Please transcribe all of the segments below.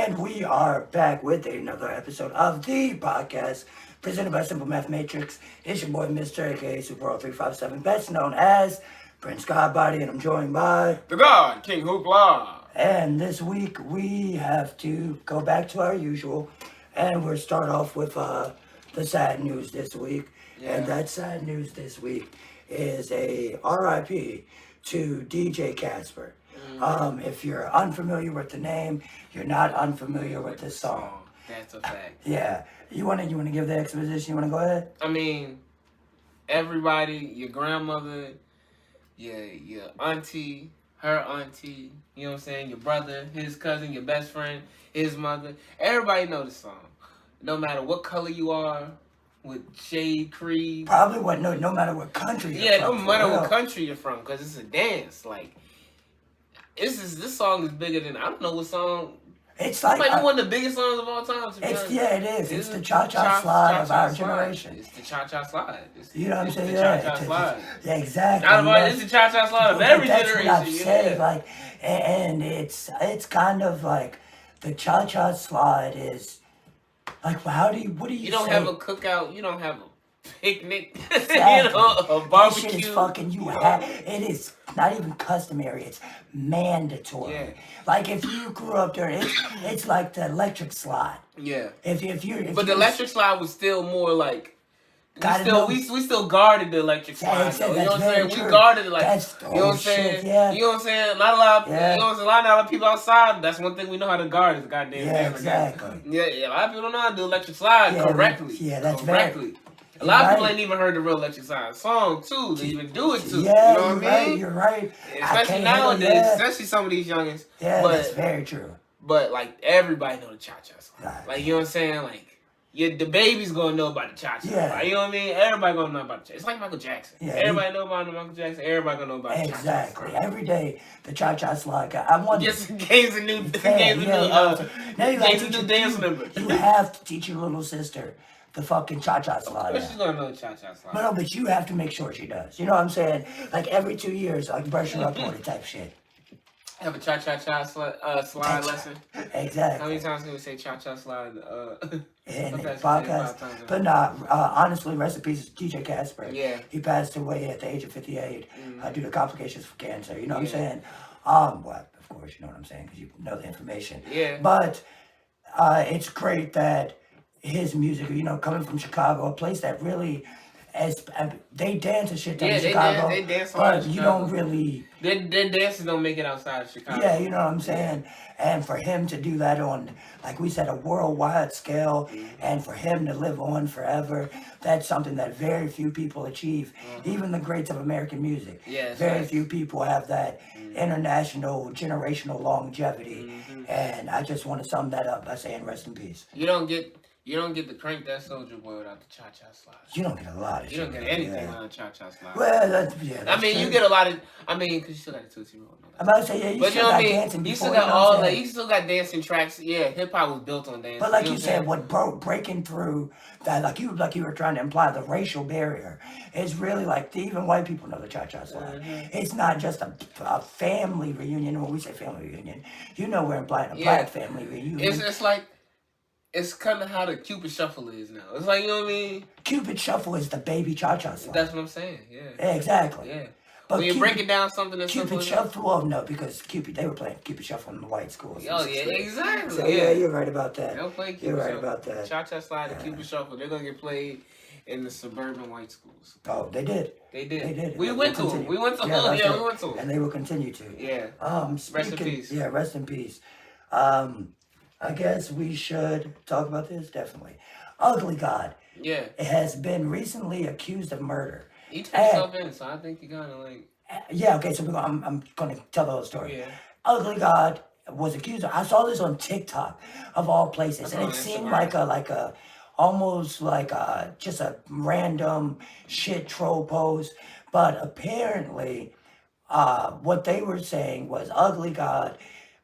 And we are back with another episode of the podcast presented by Simple Mathematrix. It's your boy, Mr. aka Super0357, best known as Prince Godbody, and I'm joined by the God, King Hoopla. And this week we have to go back to our usual, and we'll start off with the sad news this week. Yeah. And that sad news this week is a RIP to DJ Casper. If you're unfamiliar with the name, you're not unfamiliar with the song. That's a fact. Yeah. You wanna give the exposition? You wanna go ahead? I mean, everybody, your grandmother, your auntie, her auntie, you know what I'm saying, your brother, his cousin, your best friend, his mother, everybody know the song. No matter what color you are, with shade, creed. Probably no matter what country you're from. Yeah, no matter what country you're from, because it's a dance. Like, this song is bigger than, I don't know what song. It's like might be one of the biggest songs of all time. It is. It's the cha-cha slide of our generation. It's the cha-cha slide. You know what I'm saying? The cha-cha slide. Yeah, exactly. It's the cha-cha slide of every generation. That's what I've said. Like, and it's kind of like the cha-cha slide is like, what do you You don't have a cookout. You don't have a picnic. Exactly. A barbecue. That shit is fucking it is not even customary. It's mandatory. Yeah. Like if you grew up there, it's like the electric slide. Yeah. But the electric slide was still more like. We still guarded the electric slide. You know what I'm saying? We guarded it like. You know what I'm saying? Yeah. You know what I'm saying? Not a lot. Yeah. You know what I'm saying? A lot of people outside. That's one thing we know how to guard is the goddamn. Yeah, exactly. Yeah. A lot of people don't know how to do electric slide correctly. Yeah, that's correctly. A lot of people ain't even heard the real electric slide song too. They even do it too. Yeah, you know what I mean? You're right. Especially nowadays, especially some of these youngins. Yeah, that's very true. But like everybody know the cha-cha slide. Like you know what I'm saying? Like the baby's gonna know about the cha-cha. Yeah. Like, you know what I mean? Everybody gonna know about the cha-cha. It's like Michael Jackson. Yeah, everybody know about Michael Jackson. Everybody gonna know about the cha-cha. Exactly. Every day the cha-cha slide guy. I want just gains a new dance number. You have to teach your little sister the fucking cha-cha slide. Of course she's gonna know the cha-cha slide. No, but you have to make sure she does. You know what I'm saying? Like every 2 years, like brush her up on it type shit. Have a cha-cha-cha slide lesson. Exactly. How many times can we say cha-cha slide? In the podcast. But honestly, rest in peace, DJ Casper. Yeah. He passed away at the age of 58 due to complications from cancer. You know what I'm saying? Well, of course, you know what I'm saying because you know the information. Yeah. But it's great that his music, coming from Chicago, a place that really, they dance and shit down in Chicago. They dance a lot but in Chicago. You don't really. Their dances don't make it outside of Chicago. Yeah, you know what I'm saying? And for him to do that on, like we said, a worldwide scale, and for him to live on forever, that's something that very few people achieve. Even the greats of American music. Yeah, very few people have that international, generational longevity. And I just want to sum that up by saying rest in peace. You don't get to crank that Soldier Boy without the cha-cha slide. You don't get a lot of shit. You don't get anything without the cha-cha slide. Well, that's true. You get a lot of, because you still got the Tootsie Roll. I'm about to say, you still got dancing before. You still got all that. You still got dancing tracks. Yeah, hip-hop was built on dancing. But like you said, what breaking through that, like you were trying to imply, the racial barrier, is really like, even white people know the cha-cha slide. It's not just a family reunion. When we say family reunion, we're implying a black family reunion. It's like, it's kind of how the Cupid Shuffle is now. It's like, you know what I mean? Cupid Shuffle is the baby cha-cha slide. That's what I'm saying, yeah. Exactly. Yeah. But when you're breaking down something that's Cupid Shuffle, well, no, because they were playing Cupid Shuffle in the white schools. Oh, yeah, exactly. So, yeah, you're right about that. They'll play Cupid You're right Shuffle. about that. Cha-cha slide and Cupid Shuffle, they're going to get played in the suburban white schools. Oh, they did. They did. They did. We went to them. We went to them. Yeah, we went to them. And they will continue to. Yeah. Rest in peace. Yeah, rest in peace. I guess we should talk about this, definitely. Ugly God. Yeah. It has been recently accused of murder. He took himself in, so I think he kind of like... Yeah, okay, so I'm going to tell the whole story. Yeah. Ugly God was accused of... I saw this on TikTok, of all places, and it seemed like almost like just a random shit troll post, but apparently what they were saying was Ugly God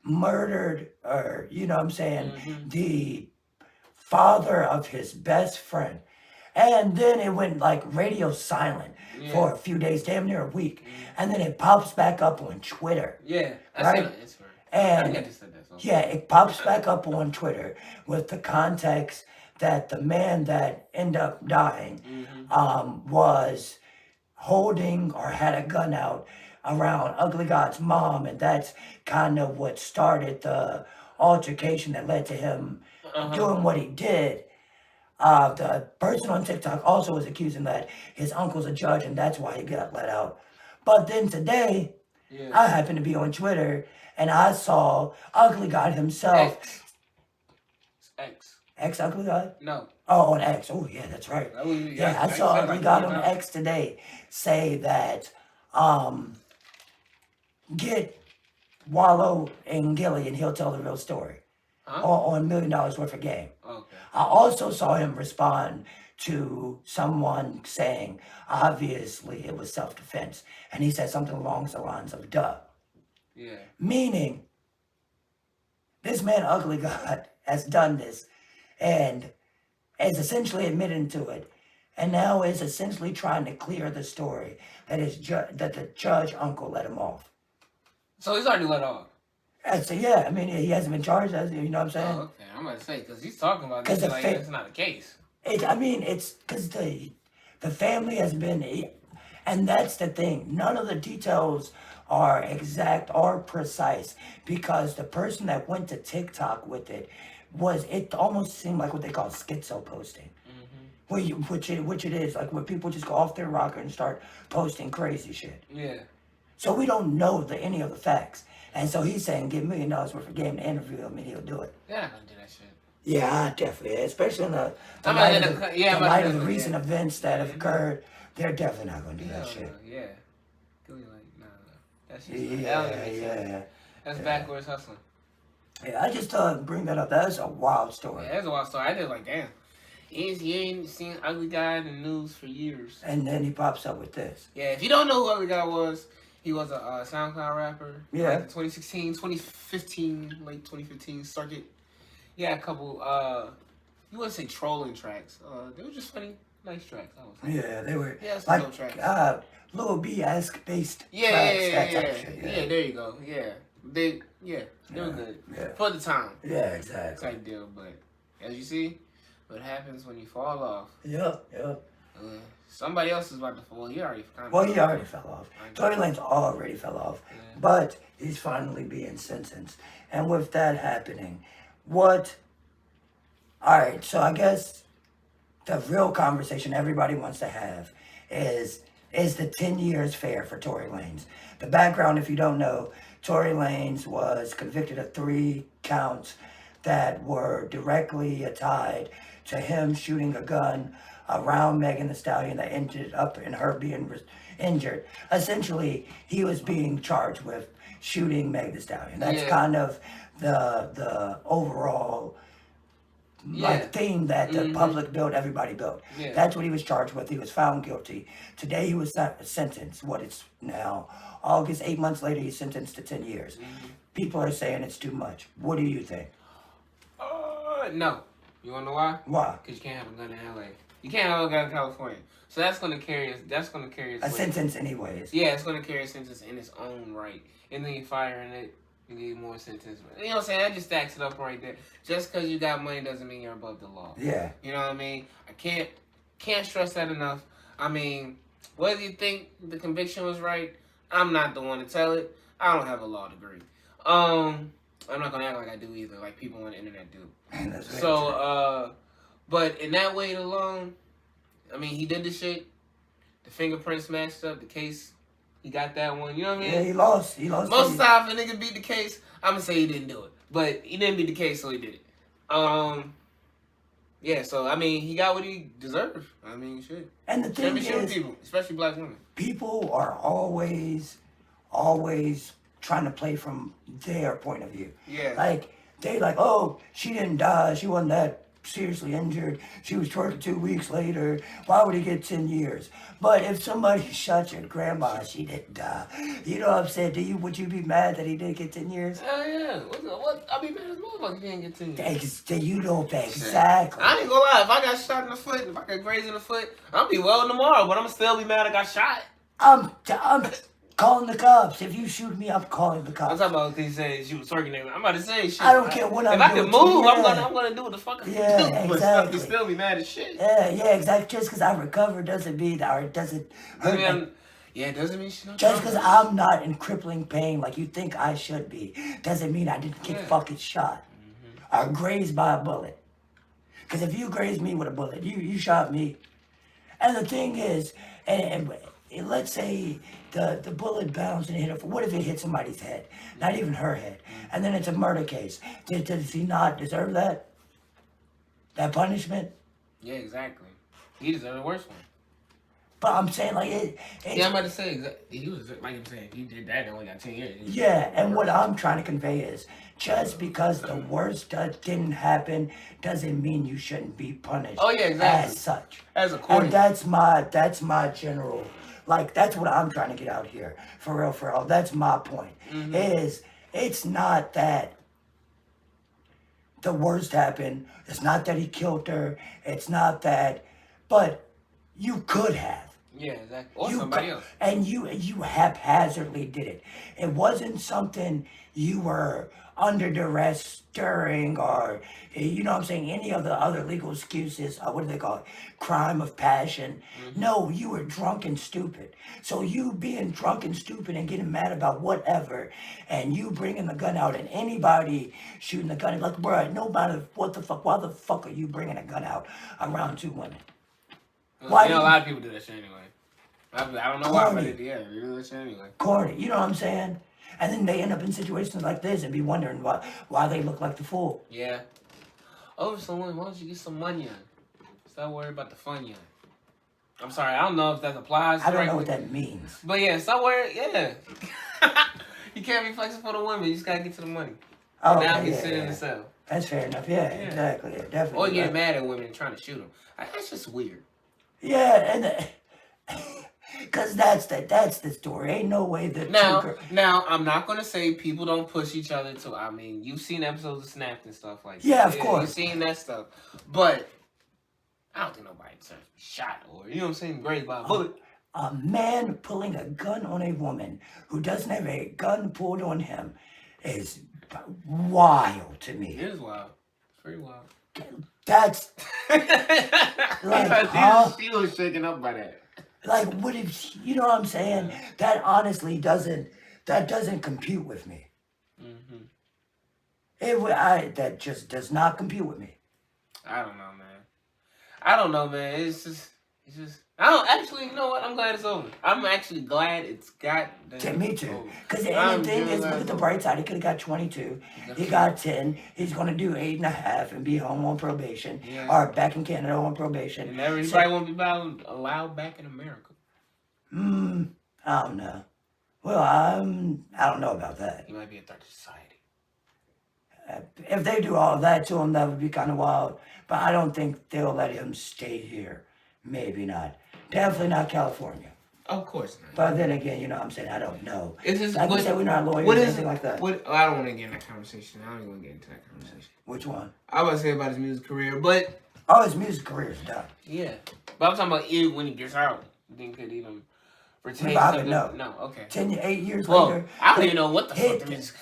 murdered, or the father of his best friend. And then it went like radio silent for a few days, damn near a week. And then it pops back up on Twitter. Yeah, right? It's right. And I just said that. So. Yeah, it pops back up on Twitter with the context that the man that ended up dying was holding or had a gun out around Ugly God's mom, and that's kind of what started the altercation that led to him doing what he did. The person on TikTok also was accusing that his uncle's a judge and that's why he got let out. But then today, I happened to be on Twitter and I saw Ugly God himself. X. X Ugly God? No. Oh, on X. Oh, yeah, that's right. I saw Ugly God on X today say that get Wallow and Gilly and he'll tell the real story. On $1 million worth of game. Okay. I also saw him respond to someone saying, obviously it was self-defense. And he said something along the lines of, duh. Yeah. Meaning, this man, Ugly God, has done this and is essentially admitting to it. And now is essentially trying to clear the story that that the judge uncle let him off. So he's already let off? So yeah, I mean, he hasn't been charged, you know what I'm saying? Oh, okay. I'm about to say, because he's talking about this like that's not the case. It's because the family has been, and that's the thing. None of the details are exact or precise because the person that went to TikTok with it almost seemed like what they call schizo posting. Which it is, like where people just go off their rocker and start posting crazy shit. Yeah. So we don't know any of the facts. And so he's saying, get $1 million worth of game to interview him and he'll do it. They're not going to do that shit. Yeah, definitely. Especially in the light of the recent events that have occurred, they're definitely not going to do that shit. Yeah. That's just That's backwards hustling. Yeah, I just thought I'd bring that up. That's a wild story. Yeah, that's a wild story. I did like, damn. You ain't seen Ugly Guy in the news for years. And then he pops up with this. Yeah, if you don't know who Ugly Guy was, he was a SoundCloud rapper. Yeah. Like 2016, 2015, late 2015 circuit. Yeah, a couple, you wouldn't say trolling tracks. They were just funny, nice tracks. Yeah, they were some like tracks. Lil B-esque based tracks. Yeah, there you go. Yeah. They were good. Yeah. For the time. Yeah, exactly. Type deal, but as you see, what happens when you fall off. Yep. Somebody else is about to fall. He already fell off. Tory Lanez already fell off. Yeah. But he's finally being sentenced. And with that happening, alright, so I guess the real conversation everybody wants to have is the 10 years fair for Tory Lanez? The background, if you don't know, Tory Lanez was convicted of 3 counts that were directly tied to him shooting a gun around Megan Thee Stallion that ended up in her being injured. Essentially, he was being charged with shooting Megan Thee Stallion. That's kind of the overall theme that the public built, everybody built. Yeah. That's what he was charged with. He was found guilty. Today he was sentenced. What it's now, August, 8 months later, he's sentenced to 10 years. People are saying it's too much. What do you think? No. You wanna know why? Why? Because you can't have a gun in LA. You can't have a gun in California. So that's gonna carry a sentence anyways. Yeah, it's gonna carry a sentence in its own right. And then you firing it, you get more sentence. You know what I'm saying? That just stacks it up right there. Just because you got money doesn't mean you're above the law. Yeah. You know what I mean? I can't stress that enough. I mean, whether you think the conviction was right, I'm not the one to tell it. I don't have a law degree. I'm not gonna act like I do either, like people on the internet do. So, but in that way alone, I mean, he did the shit. The fingerprints matched up. The case, he got that one. You know what I mean? Yeah, he lost. Most of the time, if a nigga beat the case, I'm gonna say he didn't do it, but he didn't beat the case, so he did it. Yeah. So I mean, he got what he deserved. I mean, shit. And the thing is, people, especially black women. People are always trying to play from their point of view. Yeah. Like, they like, oh, she didn't die. She wasn't that seriously injured. She was tortured 2 weeks later. Why would he get 10 years? But if somebody shot your grandma, she didn't die. You know what I'm saying? Would you be mad that he did get 10 years? Hell yeah. What? I'll be mad as motherfucker he didn't get 10 years. You know exactly. I ain't gonna lie. If I got shot in the foot, if I got grazed in the foot, I'll be well tomorrow, but I'm still be mad I got shot. Calling the cops. If you shoot me, I'm calling the I'm cops. talking about these saying she was twerking. I'm about to say shit. I don't care what I'm doing. If I doing can move, to I'm you, gonna do what the fuck I can Yeah, do. But exactly. stuff, still be mad as shit. Yeah, exactly. Just because I recovered doesn't mean, or it doesn't hurt. It doesn't mean she. Just because I'm not in crippling pain like you think I should be, doesn't mean I didn't get fucking shot or grazed by a bullet. Because if you grazed me with a bullet, you shot me. And the thing is, and let's say the bullet bounced and hit her. What if it hit somebody's head? Not even her head. And then it's a murder case. Does he not deserve that? That punishment? Yeah, exactly. He deserved the worst one. But I'm saying, like, yeah, I'm about to say, he was, like I'm saying, he did that, he only got 10 years. Yeah, and what I'm trying to convey is, just because the worst didn't happen, doesn't mean you shouldn't be punished. Oh, yeah, exactly. As such. As a court. And that's my general, like, that's what I'm trying to get out here. For real. That's my point. Is, it's not that the worst happened. It's not that he killed her. It's not that, but you could have. Yeah, exactly. Or somebody else. And you haphazardly did it. It wasn't something you were under duress during, or, you know what I'm saying, any of the other legal excuses, what do they call it? Crime of passion. No, you were drunk and stupid. So you being drunk and stupid and getting mad about whatever, and you bringing the gun out and anybody shooting the gun, like, bro, no matter what the fuck, why the fuck are you bringing a gun out around two women? Why? You know, a lot of people do that shit anyway. I don't know why, but yeah, they do that shit anyway. Corny, you know what I'm saying? And then they end up in situations like this and be wondering why they look like the fool. Yeah. Oh, someone, why don't you get some money on? Stop worrying about the fun young. I'm sorry, I don't know if that applies. I don't know what that means. But yeah, stop worrying, yeah. You can't be flexing for the women, you just gotta get to the money. Oh, now okay, he's sitting in the cell. That's fair enough, yeah. Exactly, yeah, definitely. Or get mad at women and trying to shoot them. That's just weird. Yeah, and because that's the story. Ain't no way that now I'm not gonna say people don't push each other to. I mean, you've seen episodes of Snapped and stuff like that. Yeah, of course. You've seen that stuff, but I don't think nobody deserves to be shot or you know what I'm saying, grazed by a bullet. A man pulling a gun on a woman who doesn't have a gun pulled on him is wild to me. It is wild. It's pretty wild. That's like, she was shaken up by that. Like, what if, you know what I'm saying? That honestly doesn't compute with me. That just does not compute with me. I don't know, man. It's just, I don't actually, you know what? I'm glad it's over. I'm actually glad it's got me too. Because the thing is, look at the bright side. He could have got 22. He got 10. He's going to do 8.5 and be home on probation. Yeah. Or back in Canada on probation. And everybody won't be allowed back in America. I don't know. Well, I don't know about that. He might be a threat to society. If they do all that to him, that would be kind of wild. But I don't think they'll let him stay here. Maybe not. Definitely not California. Of course not. But then again, you know what I'm saying? I don't know. It's just, like we said, we're not lawyers or anything like that. I don't want to get in that conversation. I don't even want to get into that conversation. Which one? I was going to say about his music career, but... Oh, his music career is done. Yeah. But I'm talking about when he gets out. You think he could even retain something? No, okay. 8 years later. I don't even know what the fuck the music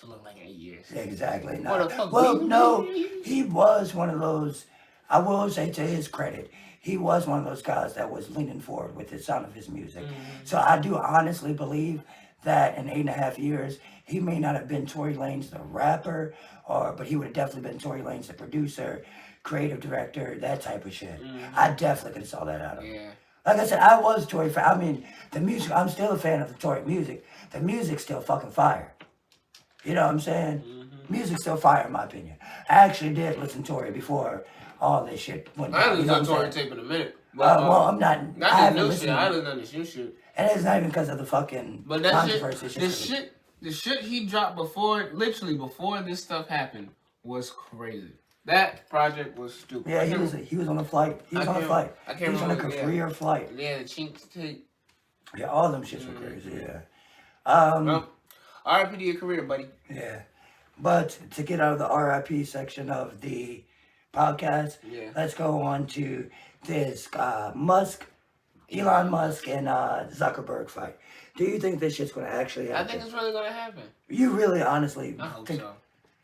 look like in 8 years. Exactly. No. Well, no, he was one of those, I will say to his credit, he was one of those guys that was leaning forward with the sound of his music. So I do honestly believe that in 8.5 years, he may not have been Tory Lanez the rapper, but he would have definitely been Tory Lanez the producer, creative director, that type of shit. I definitely could have saw that out of him. Yeah. Like I said, I was a Tory fan. I mean, the music, I'm still a fan of the Tory music. The music's still fucking fire. You know what I'm saying? Music's still fire in my opinion. I actually did listen to Tory before all this shit went down. I haven't listened to Tory tape in a minute. Well, I'm not. Not the new shit. I haven't listened to this new shit. And it's not even because of the fucking controversy. The shit he dropped literally before this stuff happened was crazy. That project was stupid. Yeah, he was on a flight. He was on a flight. He was on a career flight. Yeah, the Chinks tape. Yeah, all them shits were crazy, yeah. RIP to your career, buddy. Yeah. But to get out of the RIP section of the podcast, let's go on to this Elon Musk and Zuckerberg fight. Do you think this shit's gonna actually happen? I think it's really gonna happen. You really, honestly? I hope so.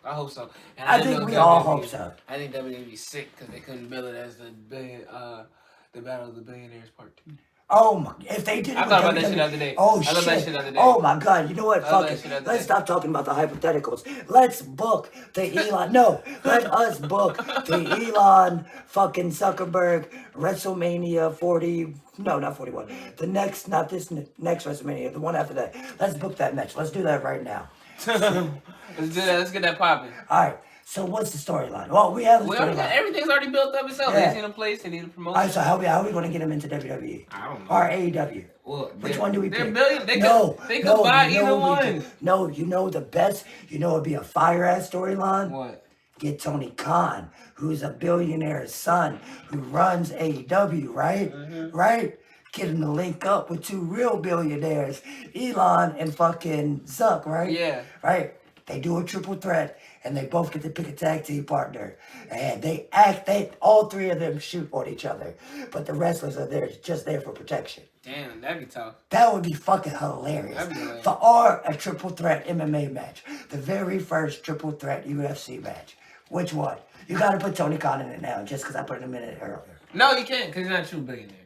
I hope so. And I think we all hope so. I think WWE be sick because they couldn't bill it as the Battle of the Billionaires Part 2. Oh my! If they did, I thought about that shit the other day. Oh I shit! love that shit the other day. Oh my god! You know what? Fuck it. Let's Let's stop talking about the hypotheticals. Let's book the Elon. No, let us book the Elon fucking Zuckerberg WrestleMania 40. No, not 41. The next, not this next WrestleMania. The one after that. Let's book that match. Let's do that right now. Let's do that. Let's get that popping. All right. So what's the storyline? Well, we have the storyline. Everything's already built up itself. Yeah. They need a place. They need a promotion. All right. So how are we going to get him into WWE? I don't know. Or AEW? Well, which one do we pick? They could buy either one. No, you know the best. You know it'd be a fire ass storyline. What? Get Tony Khan, who's a billionaire's son, who runs AEW, right? Mm-hmm. Right? Get him to link up with two real billionaires, Elon and fucking Zuck, right? Yeah. Right? They do a triple threat, and they both get to pick a tag team partner. And they all three of them shoot on each other. But the wrestlers are there, just there for protection. Damn, that'd be tough. That would be fucking hilarious. That'd be hilarious. Or a triple threat MMA match. The very first triple threat UFC match. Which one? You gotta put Tony Khan in it now, just because I put him in it earlier. No, you can't, because he's not a true billionaire.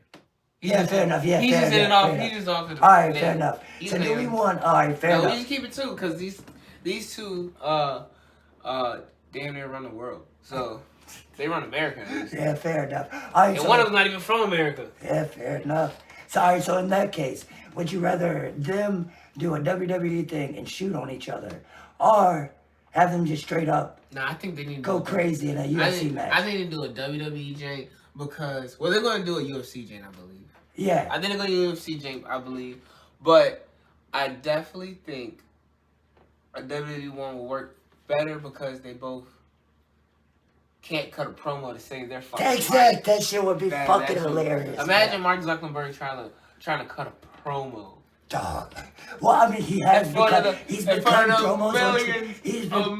Fair enough. Yeah, he's fair just enough. He's just off. All right, fair enough. So do we want? All right, fair enough. No, we just keep it two, because these two damn near run the world. So they run America. Yeah, fair enough. All right, and so, one of them's not even from America. Yeah, fair enough. So, all right, so in that case, would you rather them do a WWE thing and shoot on each other, or have them just straight up I think they need to go crazy in a UFC match? I think they do a WWE Jane because they're going to do a UFC Jane, I believe. Yeah. I think they're going to do a UFC Jane, I believe. But I definitely think a WWE one will work better because they both can't cut a promo to save their fucking Exact. That shit would be fucking hilarious. Imagine Mark Zuckerberg trying to cut a promo. Dog. Well, I mean, he has he's been cutting promos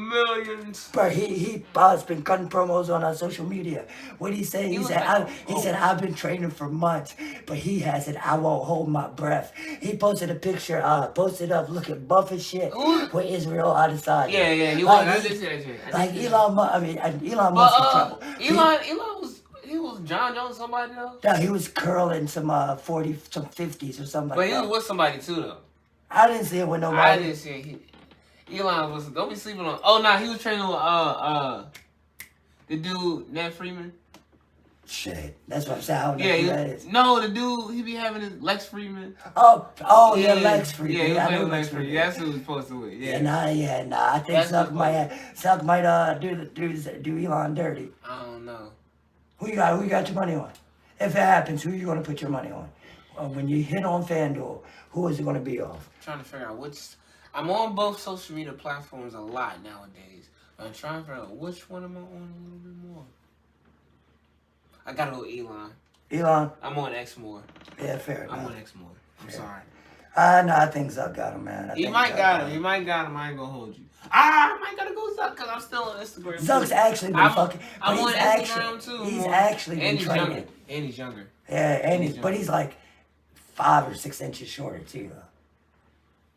millions. Bro, he's been cutting promos on our social media. What he say? He said, I've been training for months, but he has it. I won't hold my breath. He posted a picture, posted up looking buff as shit with Israel out of sight. Yeah, he like, was. I did say that. Like Elon Musk. I mean, Elon Musk is trouble. Elon was. He was John Jones, somebody though. Yeah, he was curling some 50s or something. But like he that. was with somebody too though. I didn't see it with nobody. I didn't see it. Elon was. Don't be sleeping on. Oh no, he was training with the dude Ned Freeman. Shit, that's what I'm saying. How that is. No, the dude he be having his Lex Freeman. Yeah, Lex Freeman. Yeah, he was playing with Lex Freeman. That's who he was supposed to with. Yeah. Nah. I think Zuck might do Elon dirty. I don't know. Who you got your money on? If it happens, who you gonna put your money on? When you hit on FanDuel, who is it gonna be off? I'm trying to figure out which. I'm on both social media platforms a lot nowadays. I'm trying to figure out which one am I on a little bit more. I gotta go Elon. Elon? I'm on X more. Yeah, fair enough. I'm on X more. I'm sorry. No, I think Zuck got him, man. He might got him. I ain't gonna hold you. I might gotta go Zuck because I'm still on Instagram. Zuck's actually been fucking. I'm on Instagram too. He's actually been training. And he's younger. Yeah, but he's like 5 or 6 inches shorter too, though.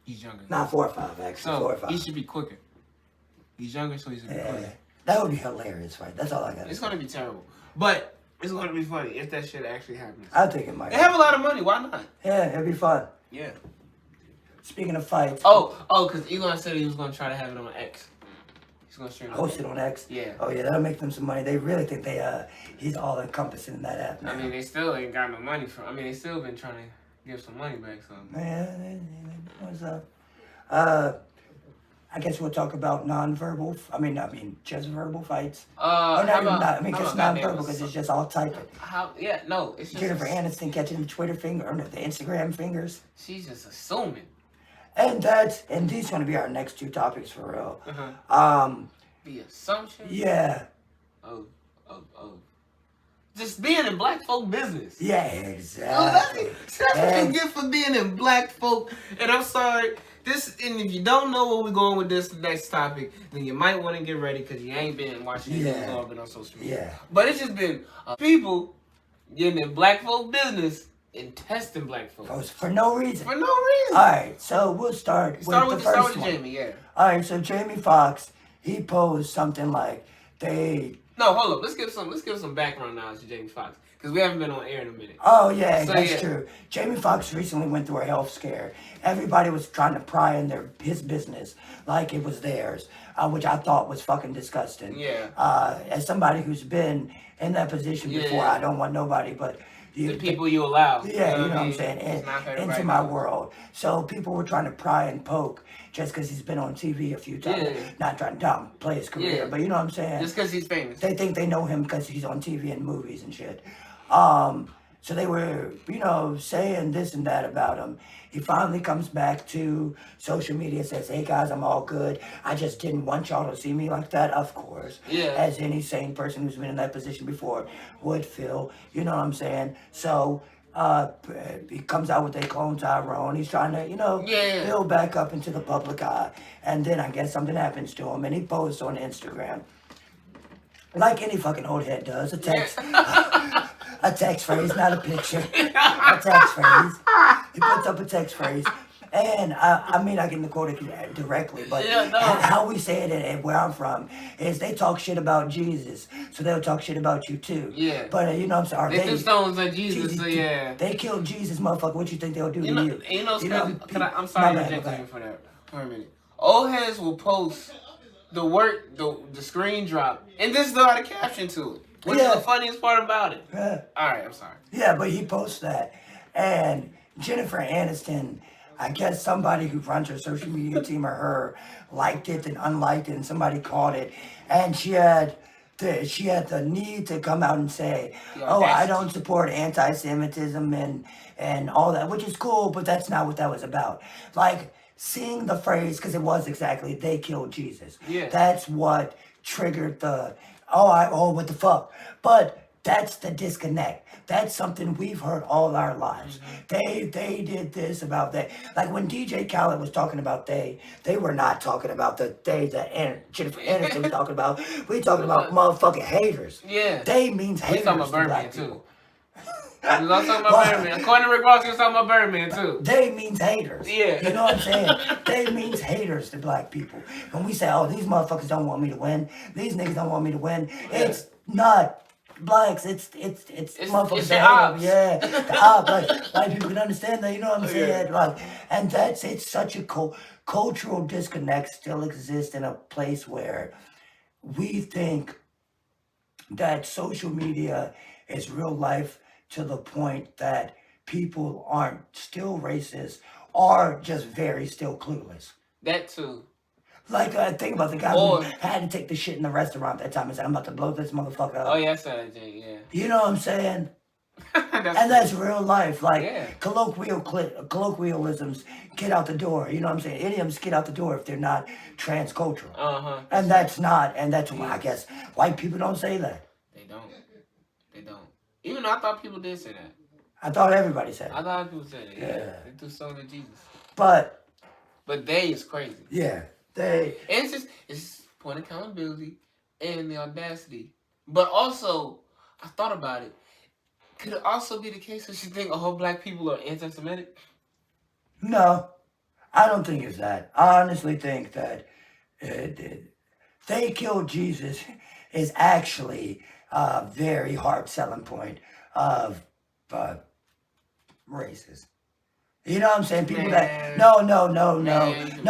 He's younger. Not 4 or 5, actually. So 4 or 5. he should be quicker. He's younger, so he's a bit quicker. That would be hilarious, right? That's all I got. It's gonna be terrible, but it's gonna be funny if that shit actually happens. I think it might. They have a lot of money. Why not? Yeah, it'd be fun. Yeah. Speaking of fights. Because Elon said he was gonna try to have it on X. He's gonna stream host it on X. Yeah. Oh yeah, that'll make them some money. They really think he's all encompassing in that app. I mean, they still ain't got no money from. I mean, they still been trying to give some money back. So. Man, what's up? I guess we'll talk about non-verbal. Just verbal fights. Just non-verbal because it's just all typing. It's just Jennifer Aniston catching the Twitter finger or the Instagram fingers. She's just assuming. And these are going to be our next 2 topics for real. The assumption. Yeah. Of just being in black folk business. Yeah, exactly. That's what you get for being in black folk. And I'm sorry. And if you don't know where we're going with this next topic, then you might want to get ready because you ain't been watching it. It's all been on social media. Yeah. But it's just been people getting in black folk business and testing black folks For no reason. For no reason. All right, so we'll start with the first one. Jamie, yeah. All right, so Jamie Foxx, he posed something like No, hold up. Let's give some background knowledge to Jamie Foxx because we haven't been on air in a minute. Oh yeah, that's true. Jamie Foxx recently went through a health scare. Everybody was trying to pry in his business like it was theirs, which I thought was fucking disgusting. Yeah. As somebody who's been in that position before, I don't want nobody but the people you allow. Yeah, you know what I'm saying? Into my world. So people were trying to pry and poke just because he's been on TV a few times. Yeah. Not trying to downplay his career, but you know what I'm saying? Just because he's famous. They think they know him because he's on TV and movies and shit. So they were, saying this and that about him. He finally comes back to social media and says, hey guys, I'm all good. I just didn't want y'all to see me like that, of course. Yeah. As any sane person who's been in that position before would feel. You know what I'm saying? So he comes out with a clone Tyrone. He's trying to, build back up into the public eye. And then I guess something happens to him and he posts on Instagram. Like any fucking old head does, a text. A text phrase, not a picture. A text phrase. He puts up a text phrase. And I mean, I can quote it directly, but how we say it and where I'm from is they talk shit about Jesus, so they'll talk shit about you too. Yeah. But you know what I'm saying? They threw stones at Jesus, so yeah. They killed Jesus, motherfucker. What you think they'll do to you? I'm sorry to reject you for that for a minute. Old heads will post the screen drop, and this is the caption to it. Which is the funniest part about it. Yeah. All right, I'm sorry. Yeah, but he posts that. And Jennifer Aniston, I guess somebody who runs her social media team or her liked it and unliked it, and somebody caught it. And she had the need to come out and say, I don't support anti-Semitism and all that, which is cool, but that's not what that was about. Like, seeing the phrase, because it was exactly, they killed Jesus. Yeah. That's what triggered the... what the fuck? But that's the disconnect. That's something we've heard all our lives. Mm-hmm. They did this about that. Like when DJ Khaled was talking about they were not talking about the they that Jennifer Aniston was talking about. We talking about motherfucking haters. Yeah. They means haters. We talking about Birdman too. I was talking about Birdman. According to Rick Ross, he was talking about Birdman too. They means haters. Yeah. You know what I'm saying? They means haters to black people. When we say, these motherfuckers don't want me to win, these niggas don't want me to win, it's not blacks, it's motherfuckers. It's the ops. Yeah. The ops. Like, white people can understand that, you know what I'm saying? Yeah. Like, and it's such a cultural disconnect still exists in a place where we think that social media is real life, to the point that people aren't still racist or just very still clueless. That too. Like, think about the guy who had to take the shit in the restaurant that time and said, I'm about to blow this motherfucker up. Oh, yeah, I saw that, Jay, yeah. You know what I'm saying? That's real life. Like, colloquialisms get out the door. You know what I'm saying? Idioms get out the door if they're not transcultural. Uh-huh. And that's why I guess white people don't say that. They don't. Even though I thought people did say that. I thought everybody said it. I thought people said it, yeah. They threw stones at Jesus. But they is crazy. Yeah. And it's point of accountability and the audacity. But also, I thought about it. Could it also be the case that you think all black people are anti-Semitic? No. I don't think it's that. I honestly think that they killed Jesus is actually a very hard selling point of racist. You know what I'm saying? People that no,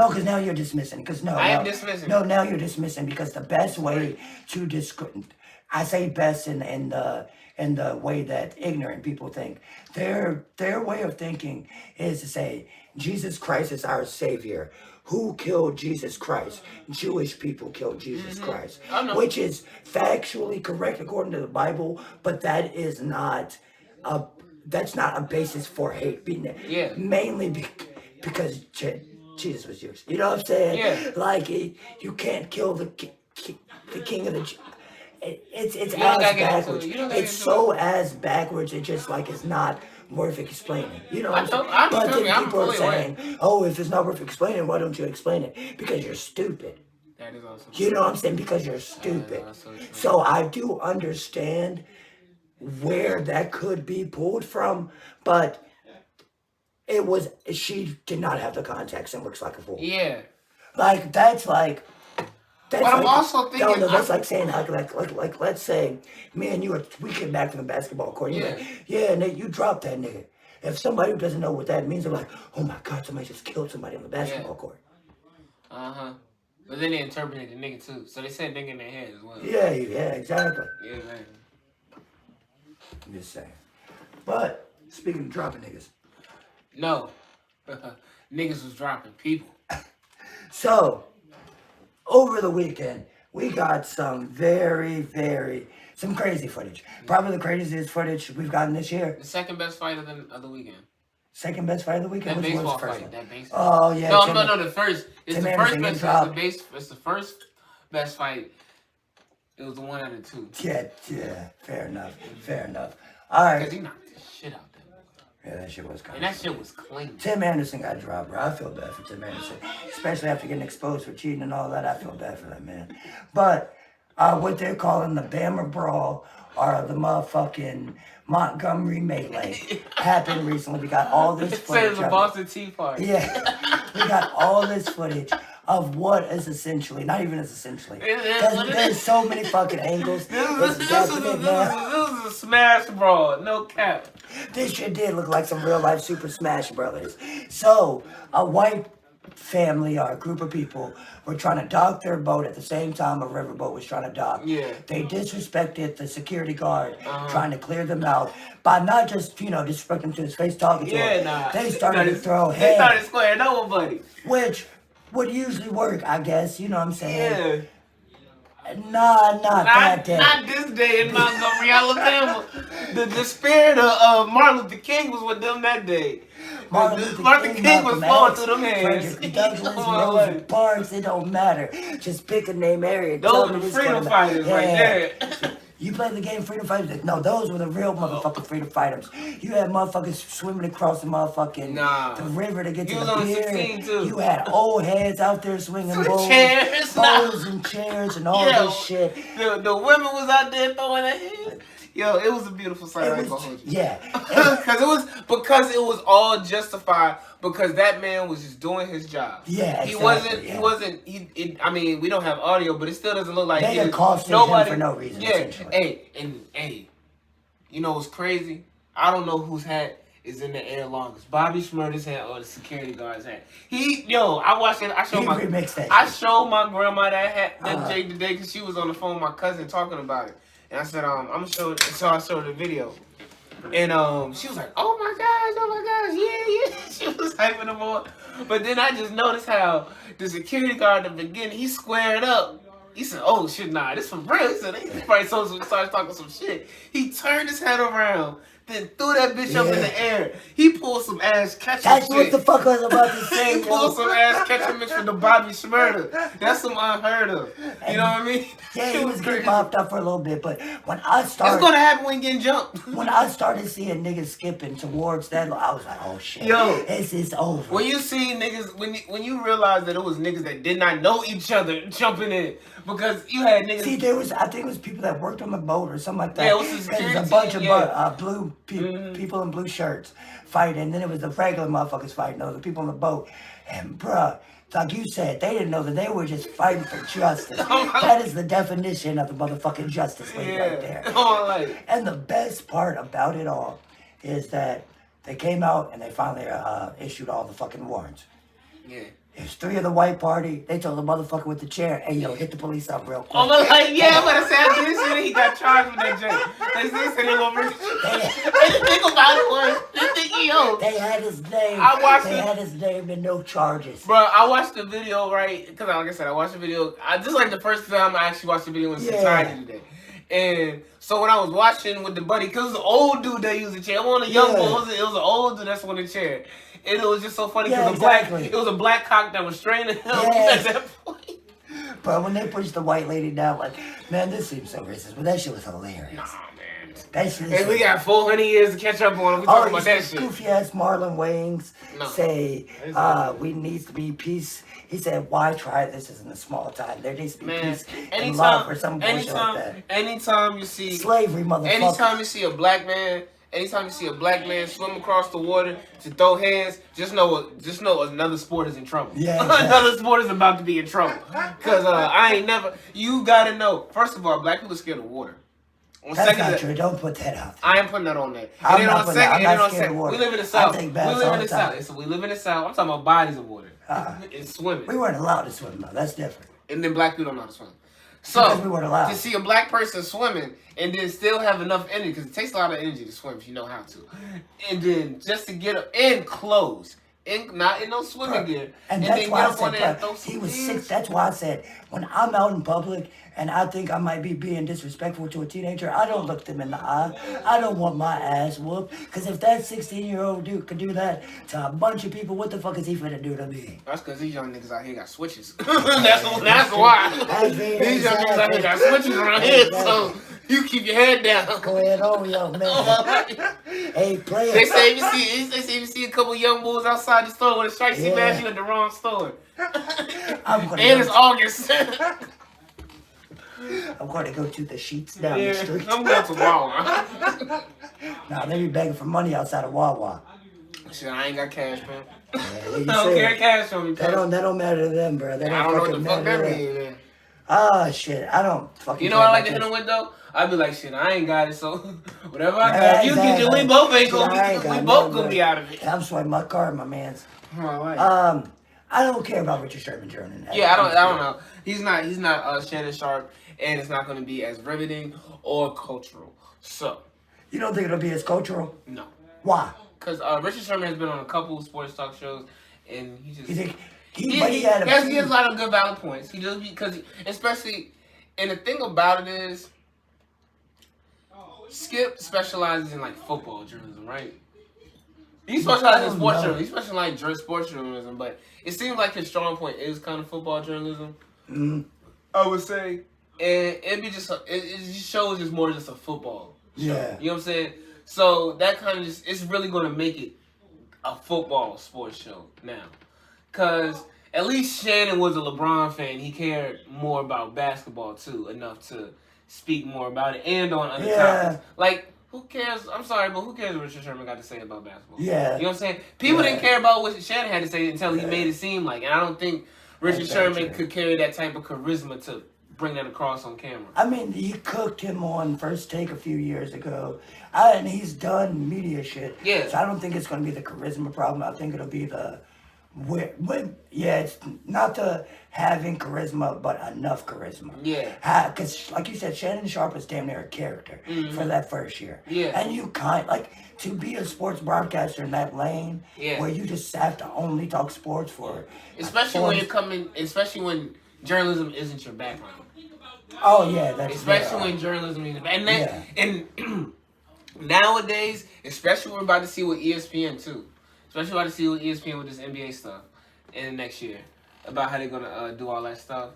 because now you're dismissing. Because I am dismissing. No, now you're dismissing because the best way to I say best in the way that ignorant people think. Their way of thinking is to say Jesus Christ is our Savior. Who killed Jesus Christ? Jewish people killed Jesus Christ, which is factually correct according to the Bible, but that is not that's not a basis for hate. Mainly because Jesus was Jewish. You know what I'm saying? Yeah. Like you can't kill the king of the. It's as backwards. It's so as backwards. It just it's not worth explaining. You know what I'm saying? But then people are saying, if it's not worth explaining, why don't you explain it? Because you're stupid. That is also. You know what I'm saying? Because you're stupid. So I do understand where that could be pulled from, but she did not have the contacts and looks like a fool. Yeah. Like, that's like... But I'm also thinking... No, that's like saying, like, let's say, me and you, we get back from the basketball court. You're like, yeah, Nate, you dropped that nigga. If somebody who doesn't know what that means, they're like, oh my God, somebody just killed somebody on the basketball court. Uh-huh. But then they interpreted the nigga too. So they said nigga in their head as well. Yeah, exactly. Yeah, man. I'm just saying. But, speaking of dropping niggas. No. Niggas was dropping people. So, over the weekend, we got some some crazy footage. Probably the craziest footage we've gotten this year. The second best fight of the weekend. Second best fight of the weekend? That Which baseball was the first fight. one? That baseball. Oh, yeah. No, the first. It's the first best. It's the first best fight. It was the one out of two. Yeah, fair enough. All right. Because he knocked the shit out there. Yeah, that shit was crazy. And that shit was clean. Tim Anderson got dropped, bro. I feel bad for Tim Anderson. Especially after getting exposed for cheating and all that. I feel bad for that man. But what they're calling the Bama Brawl or the motherfucking Montgomery Melee happened recently. We got all this footage. It was a Boston Tea Party. Yeah. We got all this footage of what is essentially, not even as essentially. There's so many fucking angles. This was a smash brawl, no cap. This shit did look like some real life Super Smash Brothers. So, a white family or a group of people were trying to dock their boat at the same time a riverboat was trying to dock. Yeah. They disrespected the security guard trying to clear them out by not just, disrespecting him to his face, talking to him. They started to throw heads. They started squaring up with Buddy. Which would usually work, I guess. You know what I'm saying? Yeah. Not that day. Not this day in Montgomery, Alabama. The spirit of Martin Luther King was with them that day. Martin Luther King was flowing through them hands. Douglas, Rosa Parks, it don't matter. Just pick a name area. Those were the freedom fighters right there. You play the game Freedom Fighters? No, those were the real motherfucking freedom fighters. You had motherfuckers swimming across the motherfucking the river to get to the beer. You had old heads out there swinging bowls and chairs and all this shit. The women was out there throwing their heads. Yo, it was a beautiful sight. Yeah. because it was all justified because that man was just doing his job. Yeah, he wasn't. I mean, we don't have audio, but it still doesn't look like they accosted him for no reason. Yeah. Hey, you know what's crazy? I don't know whose hat is in the air longest. Bobby Shmurda's hat or the security guard's hat. I watched it. I showed my grandma that hat that day today because she was on the phone with my cousin talking about it. And I said, I'm gonna show it. So I showed the video. And she was like, oh my gosh, yeah. She was hyping them on. But then I just noticed how the security guard at the beginning, he squared up. He said, oh shit, nah, this for real. He said, he probably started talking some shit. He turned his head around, then threw that bitch up in the air. He pulled some ass catching That's shit. What the fuck I was about to say. He pulled some ass catching mix from the Bobby Shmurda. That's some unheard of. You know what I mean? Yeah, he was getting popped up for a little bit, but when I started... It's gonna happen when you getting jumped. When I started seeing niggas skipping towards that, I was like, oh shit. Yo, this is over. When you see niggas, when you realize that it was niggas that did not know each other jumping in, because you had niggas... See, I think it was people that worked on the boat or something like that. Yeah, it was a security a bunch of blue people in blue shirts fighting, and then it was the regular motherfuckers fighting, the people on the boat. And bruh, like you said, they didn't know that they were just fighting for justice. That is the definition of the motherfucking Justice League right there. And the best part about it all is that they came out and they finally issued all the fucking warrants. Yeah. There's 3 of the white party. They told the motherfucker with the chair, hey, yo, hit the police up real quick. I'm like, yeah, I'm gonna say after this shit, he got charged with that joint. They said they gonna bring the thing about it was, they had his name. They had his name and no charges. Bro, I watched the video, right? Because like I said, I watched the video. Just like the first time I actually watched the video in its entirety today. And so when I was watching with the buddy, because it was an old dude that used a chair. It wasn't a young boy, it was an old dude that's on the chair. And it was just so funny because it was a black cock that was straining him at that point. But when they pushed the white lady down, like, man, this seems so racist. But that shit was hilarious. Nah, man. That shit And we got 400 years to catch up on. We talking about that shit. Goofy ass Marlon Wayans say we needs to be peace. He said, "Why try this? This in a small time. There needs to be peace and love or some bullshit like that." Anytime you see slavery, motherfucker. Anytime you see a black man swim across the water to throw hands, just know another sport is in trouble. Yeah, exactly. Another sport is about to be in trouble. Cause you gotta know. First of all, black people are scared of water. That's not true. Don't put that out there. I ain't putting that on there. I'm not scared of water. We live in the South. We live in the South. So we live in the South. I'm talking about bodies of water. It's swimming. We weren't allowed to swim though. That's different. And then black people don't know how to swim. So because we weren't allowed to see a black person swimming and then still have enough energy, because it takes a lot of energy to swim if you know how to, and then just to get up in clothes. Not in no swimming gear. And that's why I said, he was 6. That's why I said, when I'm out in public and I think I might be being disrespectful to a teenager, I don't look them in the eye. I don't want my ass whooped. Because if that 16-year-old dude could do that to a bunch of people, what the fuck is he finna do to me? That's because these young niggas out here got switches. that's why. These young niggas out here got switches around here. So you keep your head down. Go ahead on, young man. Hey, play it. They say you see a couple young bulls outside the store with a striped mask, you at the wrong store. And it's August. I'm going to go to the sheets down the street. I'm going to Wawa. Nah, they be begging for money outside of Wawa. Shit, I ain't got cash, man. Yeah, I don't carry cash on me, that don't matter to them, bro. I don't know what the fuck that means, man. Ah, shit. I don't fucking. You know what I like to hit them with though? I'd be like, shit, I ain't got it, so whatever I got, you get it. We both ain't gonna be out of it. I'm swiping my card, my man's. Right. I don't care about Richard Sherman joining that. Yeah, I don't know. He's not Shannon Sharp, and it's not gonna be as riveting or cultural. So you don't think it'll be as cultural? No. Why? Because Richard Sherman has been on a couple of sports talk shows, and he just he has a lot of good valid points. He just because especially, and the thing about it is, Skip specializes in like football journalism, right? He specializes in sports journalism. He specializes in sports journalism, but it seems like his strong point is kind of football journalism. Mm-hmm. I would say, and it just shows it's more just a football show. Yeah. You know what I'm saying? So that kind of it's really gonna make it a football sports show now, cause at least Shannon was a LeBron fan. He cared more about basketball too, enough to speak more about it and on other topics. Like, who cares? I'm sorry, but who cares what Richard Sherman got to say about basketball? Yeah. You know what I'm saying? People didn't care about what Shannon had to say until he made it seem like. And I don't think Richard Sherman could carry that type of charisma to bring that across on camera. I mean, he cooked him on First Take a few years ago. And he's done media shit. Yeah. So I don't think it's going to be the charisma problem. I think it'll be the... it's not the having charisma, but enough charisma. Yeah. Because, like you said, Shannon Sharp is damn near a character for that first year. Yeah. And you to be a sports broadcaster in that lane, where you just have to only talk sports for... Especially when you're especially when journalism isn't your background. Oh, yeah. That's especially when journalism is... And nowadays, especially we're about to see with ESPN, too. Especially about to see with ESPN with this NBA stuff in the next year about how they're gonna do all that stuff.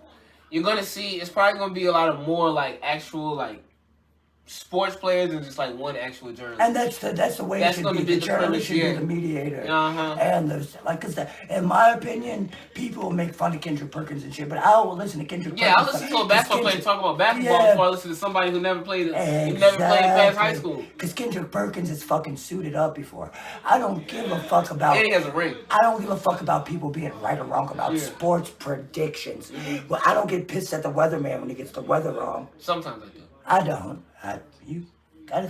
You're gonna see it's probably gonna be a lot of more like actual like sports players than just like one actual journalist. And that's the way it should be. The journalist should be the mediator. And cause in my opinion, people make fun of Kendrick Perkins and shit, but I will listen to Kendrick Perkins. Yeah, I'll listen to a basketball player talk about basketball before I listen to somebody who never played past high school. Because Kendrick Perkins is fucking suited up before. I don't give a fuck about... And he has a ring. I don't give a fuck about people being right or wrong about sports predictions. Well, I don't get pissed at the weatherman when he gets the weather wrong. Sometimes I do. I don't. You gotta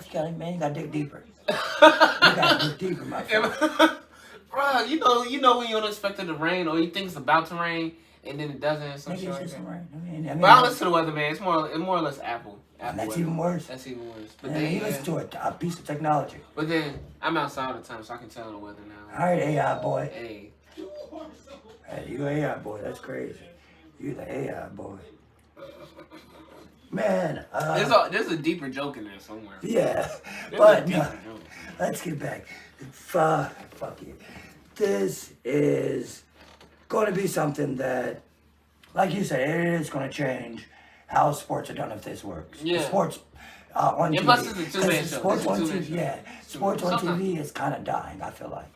dig deeper. You gotta dig deeper, my friend. Bruh, you know when you don't expect it to rain or you think it's about to rain and then it doesn't. Some shit like that. Rain. But I listen to the weatherman. It's more or less Apple. And that's even worse. That's even worse. But then you listen to a piece of technology. But then I'm outside all the time, so I can tell the weather now. All right, AI boy. Hey, you AI boy. That's crazy. You the AI boy. Man, there's a deeper joke in there somewhere. Yeah, but no, let's get back. Fuck you. This is going to be something that, like you said, it is going to change how sports are done if this works. Yeah. The sports on And TV. plus, it's a two-man Because show. sports It's a on two-man TV, show. yeah, sports on Sometimes. TV is kind of dying. I feel like.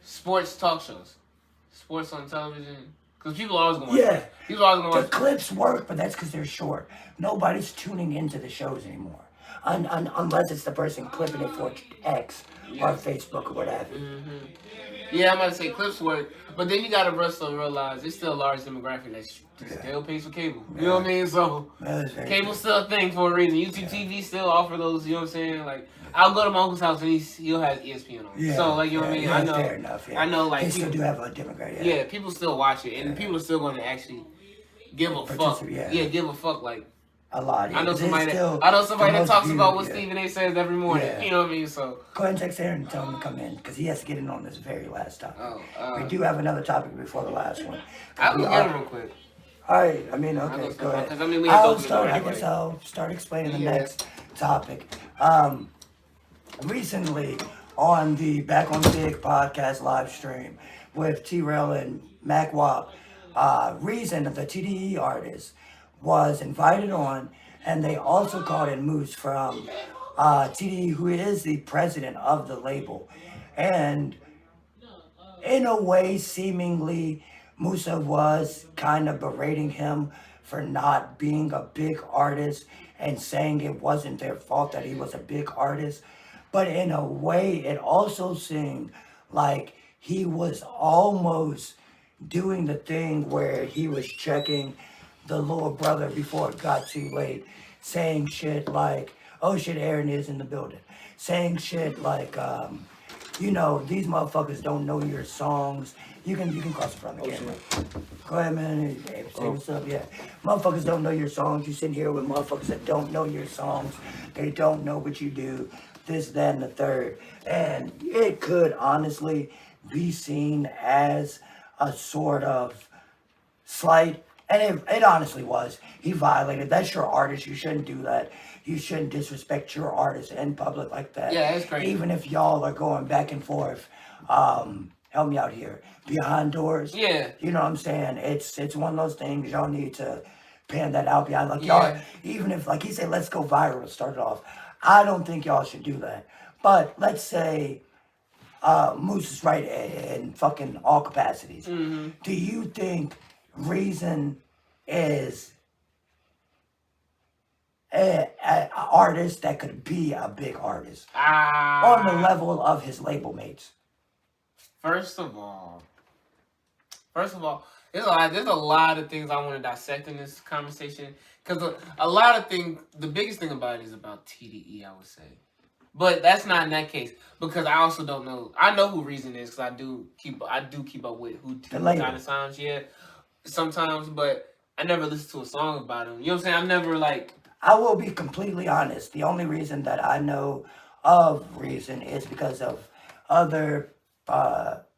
Sports talk shows, sports on television, because people are always going to watch. Yeah, People are always going to the watch. clips work, but that's because they're short. Nobody's tuning into the shows anymore, unless it's the person clipping it for X or Facebook or whatever. Yeah, I'm about to say clips work, but then you got to also realize it's still a large demographic that still pays for cable. You know what I mean? So cable's still a thing for a reason. YouTube TV still offer those. You know what I'm saying? Like I'll go to my uncle's house and he'll have ESPN on. Yeah, so like you know what I mean? Yeah, I know. fair enough. Yeah. I know. Like they still people, do have a demographic. Yeah, people still watch it, and people are still going to actually give a fuck. Yeah, give a fuck. Like a lot. Yeah. I know somebody that talks about what Stephen A. says every morning. Yeah. You know what I mean? So go ahead and text Aaron and tell him to come in because he has to get in on this very last topic. Oh, we do have another topic before the last one. I'll go get him real quick. All right. I mean, okay, go ahead. I mean, we have I guess I'll start explaining the next topic. Recently on the Back On Figg podcast live stream with T-Rail and Mac Wop, Reason, the TDE artist, was invited on, and they also called in Moose from TDE, who is the president of the label. And in a way, seemingly, Moosa was kind of berating him for not being a big artist and saying it wasn't their fault that he was a big artist. But in a way, it also seemed like he was almost doing the thing where he was checking the little brother before it got too late, saying shit like, oh shit, Aaron is in the building. Saying shit like, you know, these motherfuckers don't know your songs. You can cross in front of the camera. Go ahead, man. Hey, say what's up. Yeah. Motherfuckers don't know your songs. You sitting here with motherfuckers that don't know your songs. They don't know what you do. This, that, and the third. And it could honestly be seen as a sort of slight. And it honestly was. He violated. That's your artist. You shouldn't do that. You shouldn't disrespect your artist in public like that. Yeah, that's crazy. Even if y'all are going back and forth. Help me out here. Behind doors. Yeah. You know what I'm saying? It's one of those things y'all need to pan that out behind. Like y'all, even if like he said, let's go viral, start it off. I don't think y'all should do that. But let's say Moose is right in fucking all capacities. Mm-hmm. Do you think Reason is an artist that could be a big artist on the level of his label mates? First of all, there's a lot of things I want to dissect in this conversation because a lot of things. The biggest thing about it is about TDE, I would say, but that's not in that case because I also don't know. I know who Reason is because I do keep up with who kind of sounds. Yeah, sometimes, but I never listen to a song about him. You know what I'm saying? I've never like. I will be completely honest. The only reason that I know of Reason is because of other